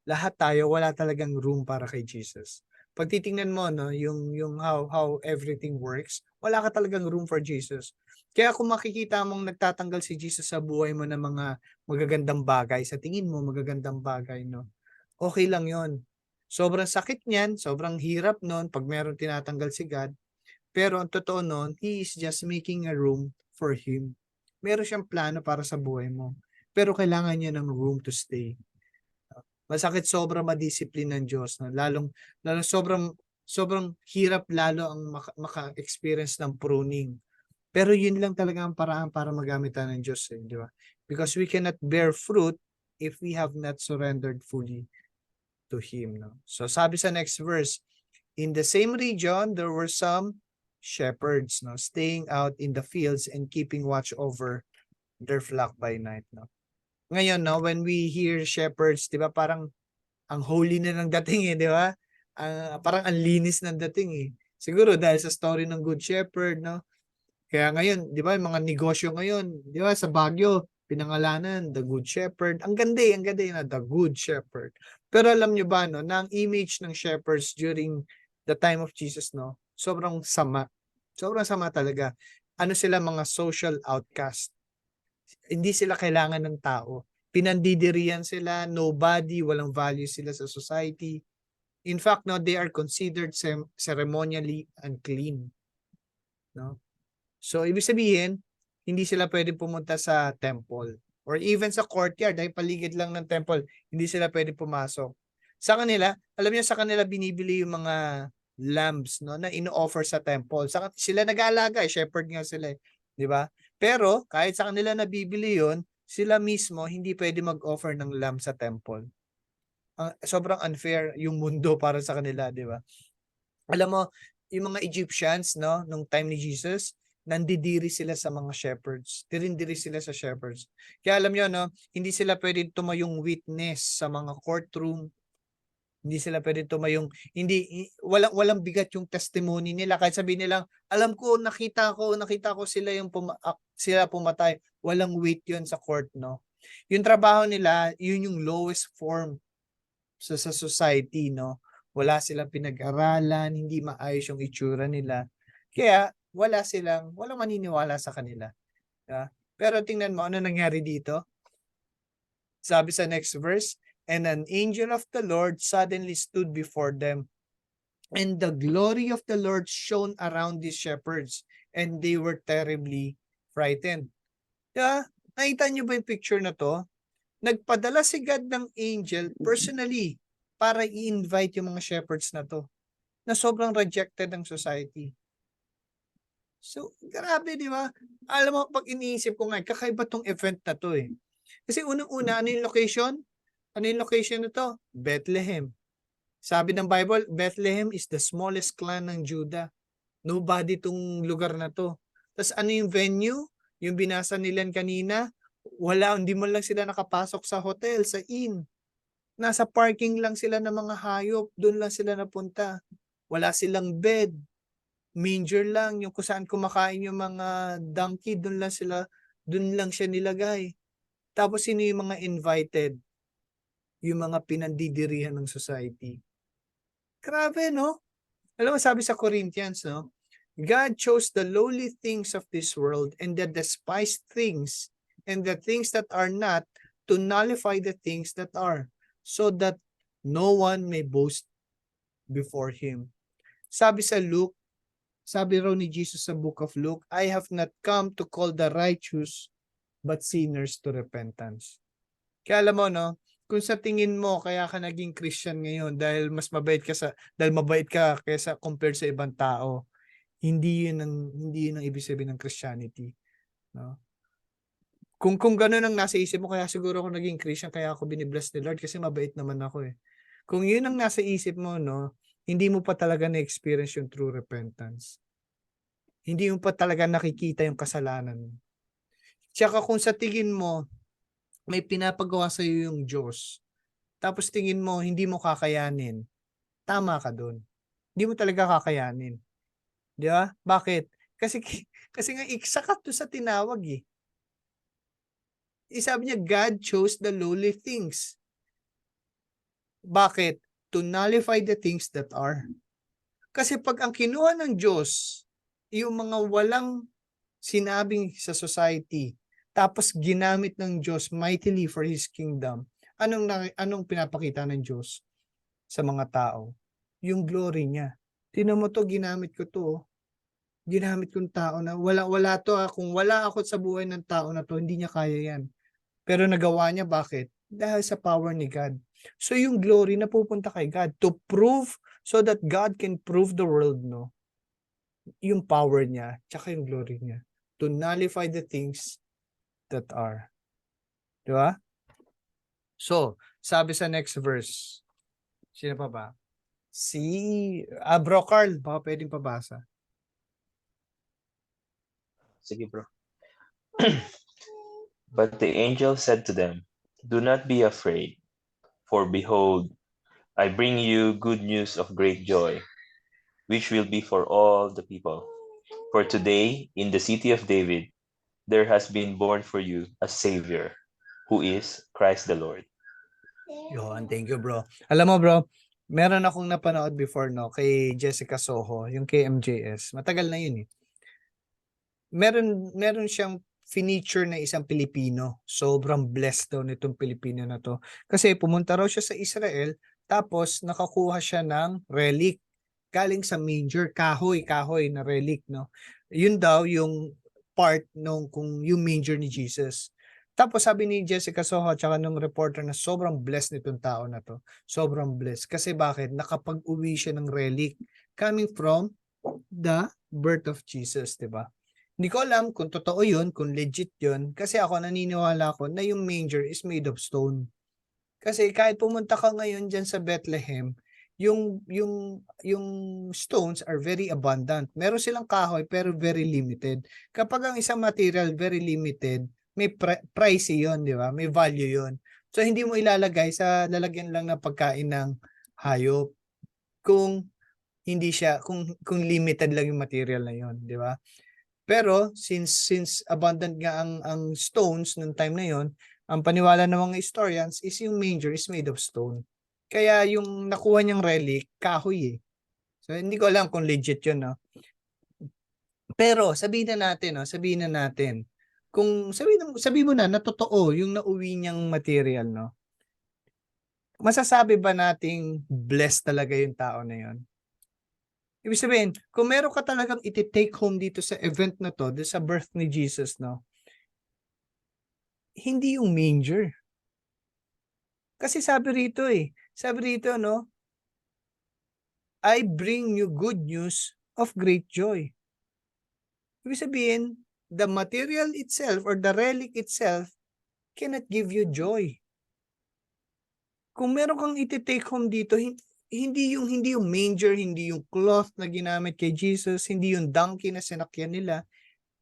lahat tayo wala talagang room para kay Jesus. Pag titingnan mo, no, yung how everything works, wala ka talagang room for Jesus. Kaya kung makikita mong nagtatanggal si Jesus sa buhay mo ng mga magagandang bagay, sa tingin mo magagandang bagay, no, okay lang yon. Sobrang sakit niyan, sobrang hirap nun pag meron tinatanggal si God. Pero ang totoo nun, He is just making a room for him. Meron siyang plano para sa buhay mo. Pero kailangan niya ng room to stay. Masakit sobra madisiplin ng Diyos. No? Lalong sobrang hirap lalo ang maka-experience ng pruning. Pero yun lang talaga ang paraan para magamit tayo ng Diyos. Di ba? Because we cannot bear fruit if we have not surrendered fully to Him. No? So sabi sa next verse, in the same region, there were some shepherds, no, staying out in the fields and keeping watch over their flock by night. No? Ngayon, no, when we hear shepherds, di ba, parang ang holy na ng dating di ba? Parang ang linis ng dating Siguro dahil sa story ng Good Shepherd, no? Kaya ngayon, di ba, yung mga negosyo ngayon, di ba, sa Baguio, pinangalanan, The Good Shepherd. Ang ganda na The Good Shepherd. Pero alam nyo ba, no, na ang image ng shepherds during the time of Jesus, no, sobrang sama. Sobrang sama talaga. Ano sila, mga social outcast. Hindi sila kailangan ng tao. Pinandidirian sila, nobody, walang value sila sa society. In fact, no, they are considered ceremonially unclean. No? So, ibig sabihin, hindi sila pwede pumunta sa temple or even sa courtyard dahil paligid lang ng temple, hindi sila pwede pumasok. Sa kanila, alam niyo, sa kanila binibili yung mga lambs, no, na ino-offer sa temple. Sila nag-aalaga, shepherd nga sila, di ba? Pero kahit sa kanila nabibili yon, sila mismo hindi pwede mag-offer ng lamb sa temple. Sobrang unfair yung mundo para sa kanila, di ba? Alam mo, yung mga Egyptians, no, nung time ni Jesus, nandidiri sila sa mga shepherds. Dirindiri sila sa shepherds. Kaya alam niyo, no, hindi sila pwede tumayong witness sa mga courtroom. Hindi sila pwede tumayong, walang bigat yung testimony nila. Kahit sabihin nila, alam ko, nakita ko sila sila pumatay. Walang weight yun sa court, no. Yung trabaho nila, yun yung lowest form sa society, no. Wala silang pinag-aralan, hindi maayos yung itsura nila. Kaya walang maniniwala sa kanila. Yeah? Pero tingnan mo, ano nangyari dito? Sabi sa next verse, and an angel of the Lord suddenly stood before them, and the glory of the Lord shone around these shepherds, and they were terribly frightened. Yeah? Nakita niyo ba yung picture na to? Nagpadala si God ng angel personally para i-invite yung mga shepherds na to na sobrang rejected ng society. So, grabe, di ba? Alam mo, pag iniisip ko nga, kakaiba tong event na to Kasi unang-una, ano yung location? Ano yung location na to? Bethlehem. Sabi ng Bible, Bethlehem is the smallest clan ng Judah. Nobody tong lugar na to. Tapos ano yung venue? Yung binasa nila kanina, hindi mo lang sila nakapasok sa hotel, sa inn. Nasa parking lang sila ng mga hayop, doon lang sila napunta. Wala silang bed. Manger lang, yung kung saan kumakain yung mga donkey, doon lang siya nilagay. Tapos sino yung mga invited? Yung mga pinandidirihan ng society. Grabe, no? Alam mo, sabi sa Corinthians, no? God chose the lowly things of this world and the despised things and the things that are not to nullify the things that are, so that no one may boast before Him. Sabi sa Luke, sabi raw ni Jesus sa book of Luke, I have not come to call the righteous, but sinners to repentance. Kaya alam mo, no, kung sa tingin mo kaya ka naging Christian ngayon dahil mabait ka kaysa compared sa ibang tao, hindi yun ang ibig sabihin ng Christianity, no? Kung gano'n ang nasa isip mo, kaya siguro ako naging Christian, kaya ako binibless ni Lord kasi mabait naman ako Kung yun ang nasa isip mo, no, hindi mo pa talaga na-experience yung true repentance. Hindi mo pa talaga nakikita yung kasalanan mo. Tsaka kung sa tingin mo, may pinapagawa sa iyo yung Diyos, tapos tingin mo, hindi mo kakayanin, tama ka dun. Hindi mo talaga kakayanin. Di ba? Bakit? Kasi nga, isa ka to sa tinawag Sabi niya, God chose the lowly things. Bakit? To nullify the things that are. Kasi pag ang kinuha ng Diyos, yung mga walang sinabing sa society, tapos ginamit ng Diyos mightily for His kingdom, anong pinapakita ng Diyos sa mga tao? Yung glory niya. Tingnan mo to, ginamit ko to. ginamit kong tao na wala to kung wala ako sa buhay ng tao na to, hindi niya kaya yan. Pero nagawa niya, bakit? Dahil sa power ni God. So yung glory na pupunta kay God to prove, so that God can prove the world, no? Yung power niya, tsaka yung glory niya. To nullify the things that are. Di ba? So, sabi sa next verse, sino pa ba? Si Bro Carl, baka pwedeng pabasa. Sige, bro. But the angel said to them, "Do not be afraid, for behold, I bring you good news of great joy, which will be for all the people. For today, in the city of David, there has been born for you a Savior, who is Christ the Lord." Yun, thank you bro. Alam mo bro, meron akong napanood before no kay Jessica Soho, yung kay MJS. Matagal na yun eh. Meron siyang feature na isang Pilipino. Sobrang blessed daw nitong Pilipino na to. Kasi pumunta raw siya sa Israel, tapos nakakuha siya ng relic galing sa manger, kahoy na relic, no. Yun daw yung part nung kung yung manger ni Jesus. Tapos sabi ni Jessica Soho at saka nung reporter na sobrang blessed nitong tao na to. Sobrang blessed. Kasi bakit? Nakapag-uwi siya ng relic coming from the birth of Jesus, di ba? Hindi ko alam kung totoo yun, kung legit yun. Kasi ako naniniwala ko na yung manger is made of stone. Kasi kahit pumunta ka ngayon dyan sa Bethlehem, yung stones are very abundant. Meron silang kahoy pero very limited. Kapag ang isang material very limited, may pricey yun, di ba? May value yun. So hindi mo ilalagay sa lalagyan lang ng pagkain ng hayop kung hindi siya kung limited lang yung material na yun, di ba? Pero since abundant nga ang stones nung time na yon, ang paniwala ng mga historians is yung manger is made of stone. Kaya yung nakuha niyang relic, kahoy eh. So hindi ko alam kung legit yun, no? Pero sabihin na natin, kung sabihin mo na totoo yung nauwi niyang material, no? Masasabi ba nating blessed talaga yung tao na yon? Ibig sabihin, kung meron ka talagang iti-take home dito sa event na to, sa birth ni Jesus, no? Hindi yung manger. Kasi sabi rito, no? I bring you good news of great joy. Ibig sabihin, the material itself or the relic itself cannot give you joy. Kung meron kang iti-take home dito, hindi yung manger, hindi yung cloth na ginamit kay Jesus, hindi yung donkey na sinakyan nila,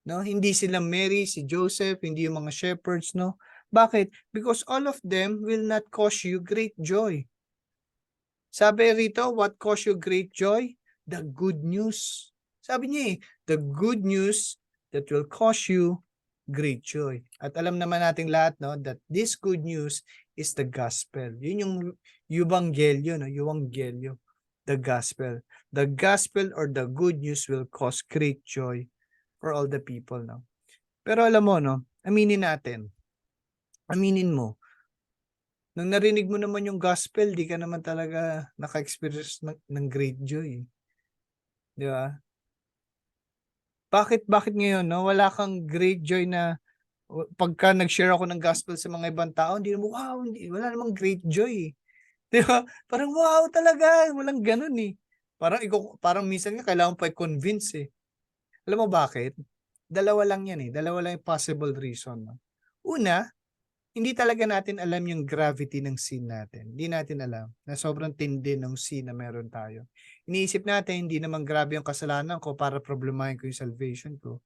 no? Hindi sila Mary, si Joseph, hindi yung mga shepherds, no? Bakit? Because all of them will not cause you great joy. Sabi rito, what cause you great joy? The good news. Sabi niya the good news that will cause you great joy. At alam naman nating lahat, no, that this good news is the gospel. Yun yung Eubangelyo, no? Eubangelyo, the gospel. The gospel or the good news will cause great joy for all the people, no? Pero alam mo, no, aminin mo, nung narinig mo naman yung gospel, di ka naman talaga naka-experience ng great joy. Di ba? Bakit ngayon, no? Wala kang great joy na pagka nag-share ako ng gospel sa mga ibang tao, hindi naman, wow, wala namang great joy. Di ba? Parang wow talaga, walang ganun eh. Parang minsan nga kailangan pa i-convince eh. Alam mo bakit? Dalawa lang yan eh. Dalawa lang yung possible reason. No? Una, hindi talaga natin alam yung gravity ng sin natin. Hindi natin alam na sobrang tindi ng sin na meron tayo. Iniisip natin, hindi naman grabe yung kasalanan ko para problemahin ko yung salvation ko.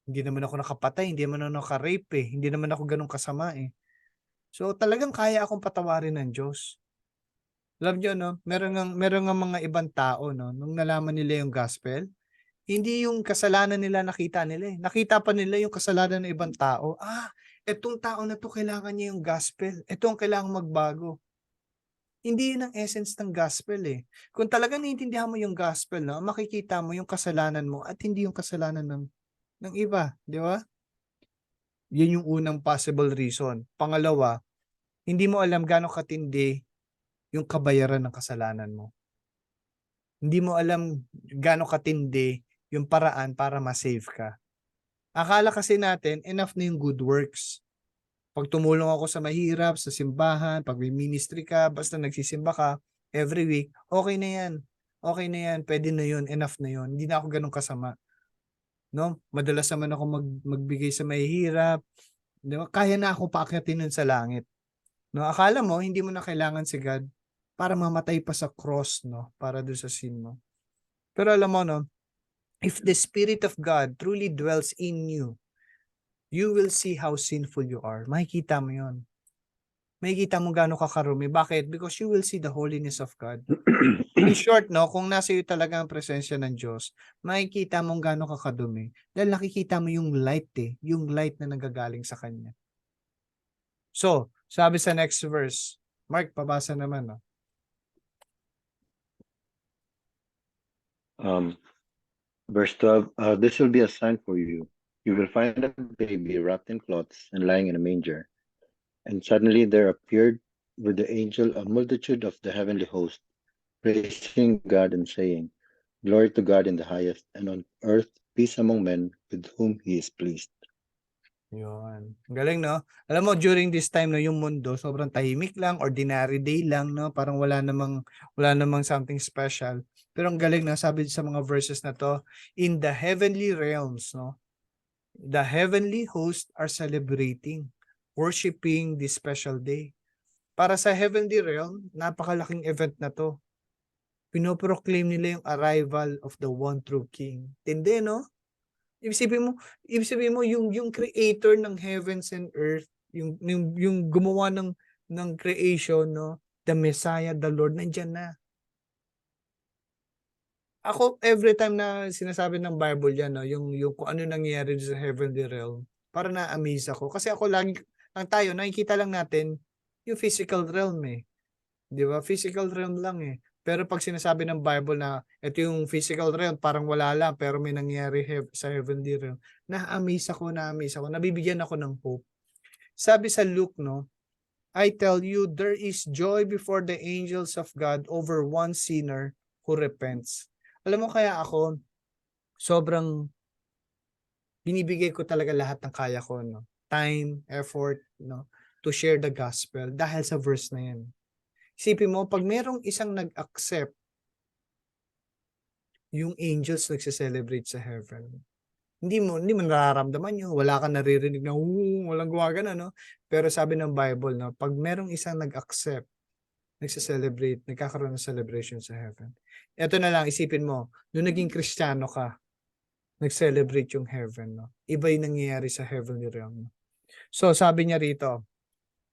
Hindi naman ako nakapatay, hindi naman ako naka-rape eh. Hindi naman ako ganun kasama eh. So talagang kaya akong patawarin ng Diyos. Alam nyo, no? Meron nga mga ibang tao, no? Nung nalaman nila yung gospel, hindi yung kasalanan nila nakita nila eh. Nakita pa nila yung kasalanan ng ibang tao. Etong tao na to kailangan niya yung gospel. Ito ang kailangan magbago. Hindi yun ang essence ng gospel eh. Kung talagang naiintindihan mo yung gospel, no? Makikita mo yung kasalanan mo at hindi yung kasalanan ng iba. Di ba? Yun yung unang possible reason. Pangalawa, hindi mo alam gaano katindi yung kabayaran ng kasalanan mo. Hindi mo alam gaano katindi yung paraan para ma-save ka. Akala kasi natin, enough na yung good works. Pag tumulong ako sa mahirap, sa simbahan, pag may ministry ka, basta nagsisimba ka, every week, okay na yan. Okay na yan, pwede na yun, enough na yun. Hindi na ako ganun kasama. No? Madalas naman ako magbigay sa mahihirap. Di ba? Kaya na ako paakyatin nun sa langit. No? Akala mo, hindi mo na kailangan si God para mamatay pa sa cross, no? Para doon sa sin mo. Pero alam mo, no? If the Spirit of God truly dwells in you, you will see how sinful you are. Makikita mo yun. Makikita mo gaano ka karumi. Bakit? Because you will see the holiness of God. In short, no, kung nasa iyo talaga ang presensya ng Diyos, makikita mong gaano ka kadumi. Dahil nakikita mo yung light yung light na nagagaling sa Kanya. So, sabi sa next verse, Mark, pabasa naman, no? Verse 12, this will be a sign for you. You will find a baby wrapped in cloths and lying in a manger. And suddenly there appeared with the angel a multitude of the heavenly host, praising God and saying, Glory to God in the highest, and on earth peace among men with whom He is pleased. Yun. Galing, no? Alam mo, during this time, no, yung mundo, sobrang tahimik lang, ordinary day lang, no? Parang wala namang something special. Pero ang galing, no? Sabi sa mga verses na to, in the heavenly realms, no? The heavenly hosts are celebrating, worshiping this special day. Para sa heavenly realm, napakalaking event na to. Pinoproclaim nila yung arrival of the one true King. Tindi, no? Ibig sabihin mo yung creator ng heavens and earth, yung gumawa ng creation, no? The Messiah, the Lord, nandiyan na. Ako, every time na sinasabi ng Bible yan, no, yung kung ano nangyayari sa heavenly realm, para na-amaze ako. Kasi ako lagi, tayo, nakikita lang natin yung physical realm eh. Di ba? Physical realm lang eh. Pero pag sinasabi ng Bible na ito yung physical realm, parang wala lang, pero may nangyayari sa heavenly realm, na-amaze ako, nabibigyan ako ng hope. Sabi sa Luke, no, I tell you, there is joy before the angels of God over one sinner who repents. Alam mo kaya ako, sobrang binibigay ko talaga lahat ng kaya ko, no? Time, effort, no? To share the gospel dahil sa verse na yan. Isipin mo, pag merong isang nag-accept, yung angels nagse-celebrate sa heaven. Hindi mo nararamdaman yun. Wala kang naririnig na, walang gumagana, no? Pero sabi ng Bible, no? Pag merong isang nag-accept, nagse-celebrate, nagkakaroon ng celebration sa heaven. Ito na lang, isipin mo, nung naging Kristiyano ka, nag-celebrate yung heaven, no? Iba yung nangyayari sa heavenly realm. So, sabi niya rito,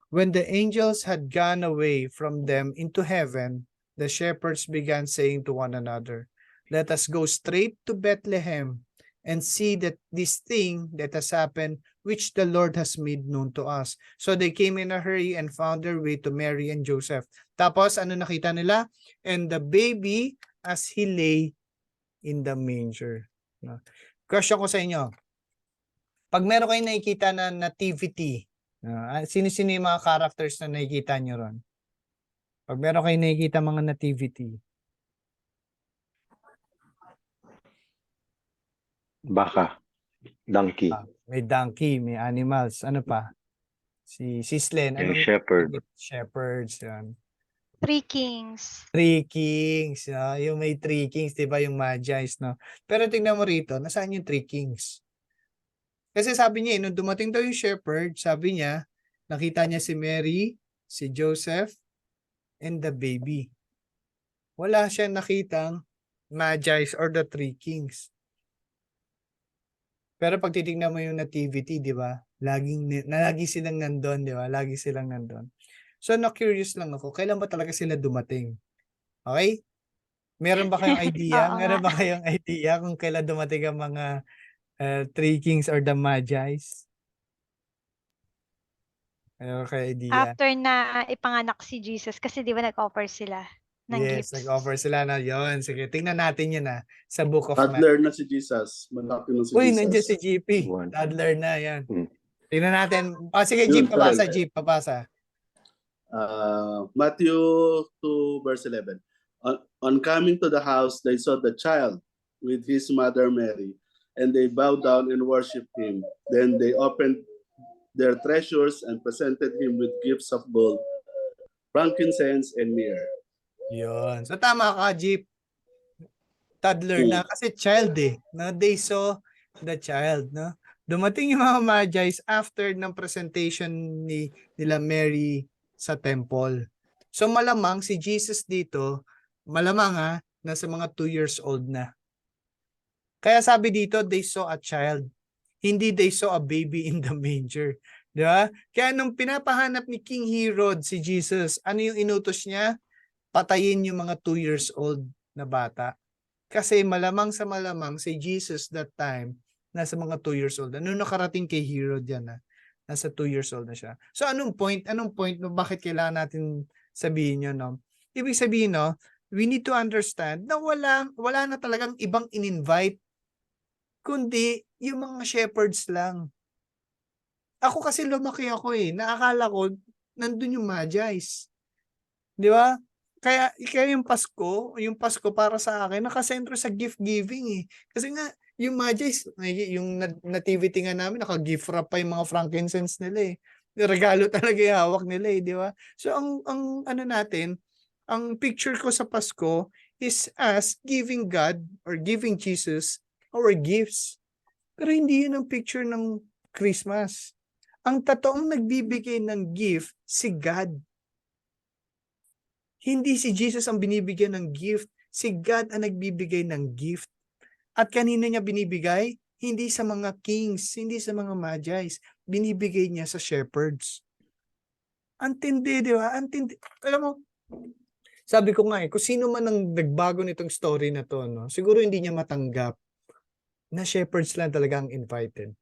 when the angels had gone away from them into heaven, the shepherds began saying to one another, let us go straight to Bethlehem and see that this thing that has happened, which the Lord has made known to us. So they came in a hurry and found their way to Mary and Joseph. Tapos, ano nakita nila? And the baby as he lay in the manger. No? Question ko sa inyo, pag meron kayong nakikita na nativity, sino-sino yung mga characters na nakikita nyo ron? Pag meron kayong nakikita mga nativity. Baka, donkey, May donkey, may animals. Ano pa? Si Sislen. yung Anong shepherd. shepherds? Yan. Three Kings. Three Kings. Yung may Three Kings, di ba? Yung Magi's, no? Pero tingnan mo rito, nasaan yung Three Kings? Kasi sabi niya, nung dumating daw yung shepherd, sabi niya, nakita niya si Mary, si Joseph, and the baby. Wala siyang nakitang Magi's or the Three Kings. Pero pag titingnan mo yung nativity, di ba? Lagi silang nandun, di ba? Lagi silang nandun. So, na-curious lang ako, kailan ba talaga sila dumating? Okay? Meron ba kayong idea? Oo Meron nga. ba kayong idea kung kailan dumating ang mga Three Kings or the Magi's? Meron kayo idea? After na ipanganak si Jesus, kasi di ba nag-offer sila ng Yes, gifts. nag-offer sila na yon. Sige, tingnan natin yun sa Book of Matthew. Toddler na si Jesus. Malaki na si Uy, Jesus. nandiyan si GP. One. Toddler na, yan. Mm. Tingnan natin. Sige, Yun, Jeep, papasa, correct. Jeep, papasa. Matthew 2 verse 11. On coming to the house, they saw the child with his mother Mary, and they bowed down and worshipped him. Then they opened their treasures and presented him with gifts of gold, frankincense, and myrrh. Yun. So tama ka, Jeep. Toddler na kasi child eh. No? They saw the child. No? Dumating yung mga Magi's after ng presentation nila Mary sa temple. So malamang si Jesus dito, malamang nasa mga 2 years old na. Kaya sabi dito, they saw a child. Hindi they saw a baby in the manger. Di ba? Kaya nung pinapahanap ni King Herod si Jesus, ano yung inutos niya? Patayin yung mga 2 years old na bata. Kasi malamang sa malamang si Jesus that time, nasa mga 2 years old. Ano nakarating kay Herod yan nasa 2 years old na siya. So anong point? No, bakit kailangan natin sabihin yun? No? Ibig sabihin, no, we need to understand na wala na talagang ibang in-invite kundi yung mga shepherds lang. Ako kasi lumaki ako Naakala ko nandun yung Magi's. Di ba? Kaya yung Pasko para sa akin, nakasentro sa gift giving Kasi nga, yung Magi's, yung nativity nga namin, naka-gift wrap pa yung mga frankincense nila Regalo talaga yung hawak nila di ba? So, ang ano natin, ang picture ko sa Pasko is us giving God or giving Jesus our gifts. Pero hindi yun ang picture ng Christmas. Ang totoong nagbibigay ng gift, si God. Hindi si Jesus ang binibigyan ng gift. Si God ang nagbibigay ng gift. At kanina niya binibigay? Hindi sa mga kings, hindi sa mga Magi's. Binibigay niya sa shepherds. Antindi, di ba? Antindi. Alam mo, sabi ko nga kung sino man ang nagbago nitong story na to, no, siguro hindi niya matanggap na shepherds lang talaga ang invited.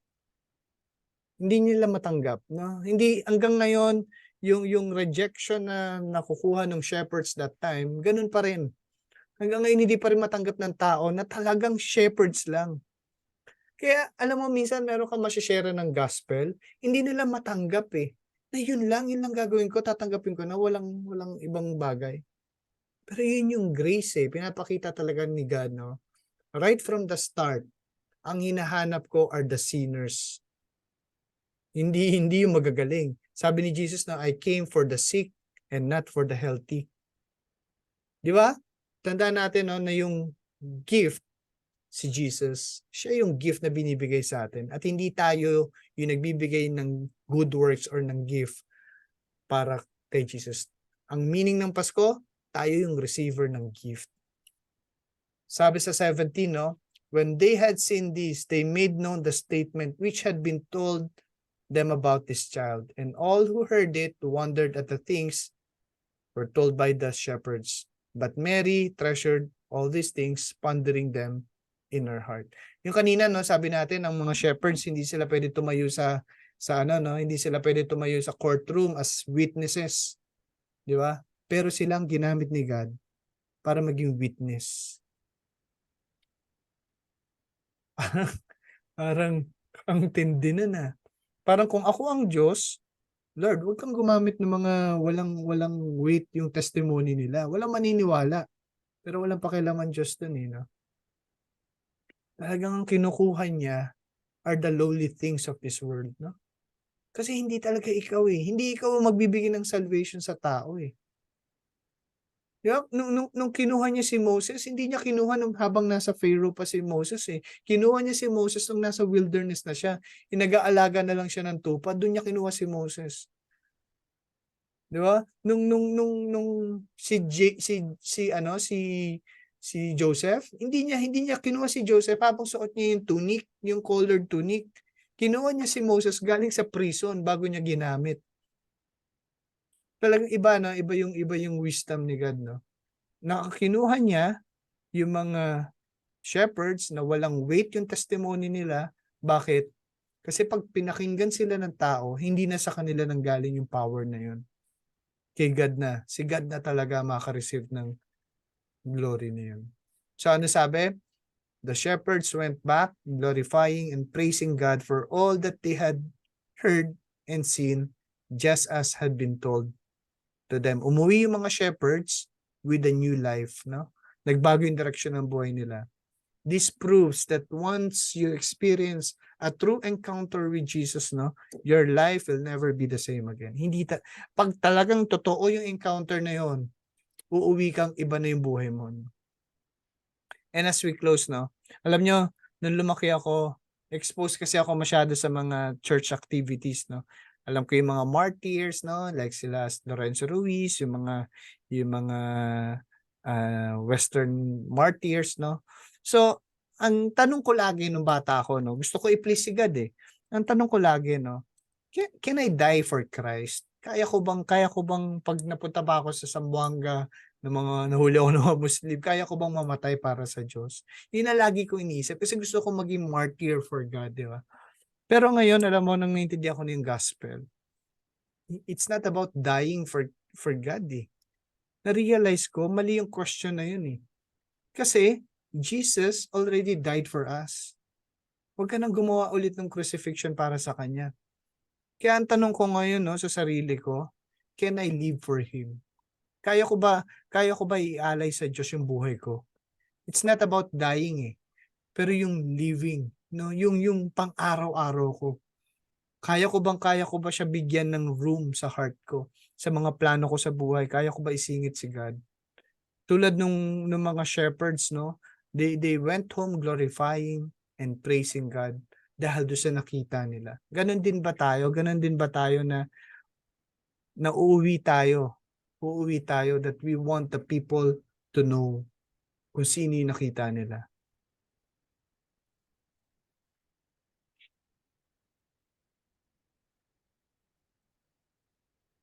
Hindi nila matanggap. No? Hindi, hanggang ngayon, yung rejection na nakukuha ng shepherds that time, ganun pa rin. Hanggang ngayon hindi pa rin matanggap ng tao na talagang shepherds lang. Kaya alam mo minsan meron kang masishare ng gospel, hindi nila matanggap Na yun lang gagawin ko, tatanggapin ko na walang ibang bagay. Pero yun yung grace pinapakita talaga ni God, no? Right from the start, ang hinahanap ko are the sinners. Hindi yung magagaling. Sabi ni Jesus na I came for the sick and not for the healthy. Di ba? Tandaan natin na yung gift, si Jesus, siya yung gift na binibigay sa atin. At hindi tayo yung nagbibigay ng good works or ng gift para kay Jesus. Ang meaning ng Pasko, tayo yung receiver ng gift. Sabi sa 17, no? When they had seen this, they made known the statement which had been told them about this child, and all who heard it wondered at the things were told by the shepherds. But Mary treasured all these things, pondering them in her heart. Yung kanina, no, sabi natin ang mga shepherds hindi sila pwede tumayo sa hindi sila pwede tumayo sa courtroom as witnesses, di ba? Pero silang ginamit ni God para maging witness. Parang ang tindi na. Parang kung ako ang Diyos, Lord, huwag kang gumamit ng mga walang weight yung testimony nila. Walang maniniwala. Pero walang pakialaman Diyos dun no? Talagang ang kinukuha niya are the lowly things of this world, no? Kasi hindi talaga ikaw Hindi ikaw ang magbibigay ng salvation sa tao Diba? Nung kinuha niya si Moses, hindi niya kinuha nung habang nasa Pharaoh pa si Moses Kinuha niya si Moses nung nasa wilderness na siya. Nag-aalaga na lang siya ng tupa, doon niya kinuha si Moses. Di ba? Nung si Joseph, hindi niya kinuha si Joseph habang suot niya yung tunic, yung colored tunic. Kinuha niya si Moses galing sa prison bago niya ginamit. Talagang iba yung wisdom ni God, no? Nakakinuha niya yung mga shepherds na walang weight yung testimony nila. Bakit? Kasi pag pinakinggan sila ng tao, hindi na sa kanila nanggaling yung power na yun. Kay God na. Si God na talaga makareceive ng glory na yun. So ano sabi? The shepherds went back, glorifying and praising God for all that they had heard and seen, just as had been told to them. Umuwi yung mga shepherds with a new life, no? Nagbago yung direksyon ng buhay nila. This proves that once you experience a true encounter with Jesus, no, your life will never be the same again. Pag talagang totoo yung encounter na yon, uuwi kang iba na yung buhay mo. No? And as we close, no, alam nyo, nung lumaki ako, exposed kasi ako masyado sa mga church activities, no. Alam ko yung mga martyrs, no, like sila Lorenzo Ruiz, yung mga Western martyrs, no. So, ang tanong ko lagi nung bata ako, no, gusto ko i-please si God eh. Ang tanong ko lagi, no, can I die for Christ? Kaya ko bang pag napunta ba ako sa Zamboanga, ng mga nahuli ako ng mga Muslim, kaya ko bang mamatay para sa Diyos? Yun na lagi ko iniisip kasi gusto ko maging martyr for God, di ba? Pero ngayon, alam mo, nang naintindihan ko na yung gospel, it's not about dying for God eh. Na-realize ko, mali yung question na yun eh. Kasi, Jesus already died for us. Huwag ka nang gumawa ulit ng crucifixion para sa Kanya. Kaya ang tanong ko ngayon, no, sa sarili ko, can I live for Him? Kaya ko ba ialay sa Diyos yung buhay ko? It's not about dying eh. Pero yung living, no, yung pang-araw-araw ko. Kaya ko ba siya bigyan ng room sa heart ko? Sa mga plano ko sa buhay, kaya ko ba isingit si God? Tulad nung mga shepherds, no, they went home glorifying and praising God dahil doon sa nakita nila. Ganon din ba tayo? Ganon din ba tayo na uuwi tayo that we want the people to know kung sino yung nakita nila.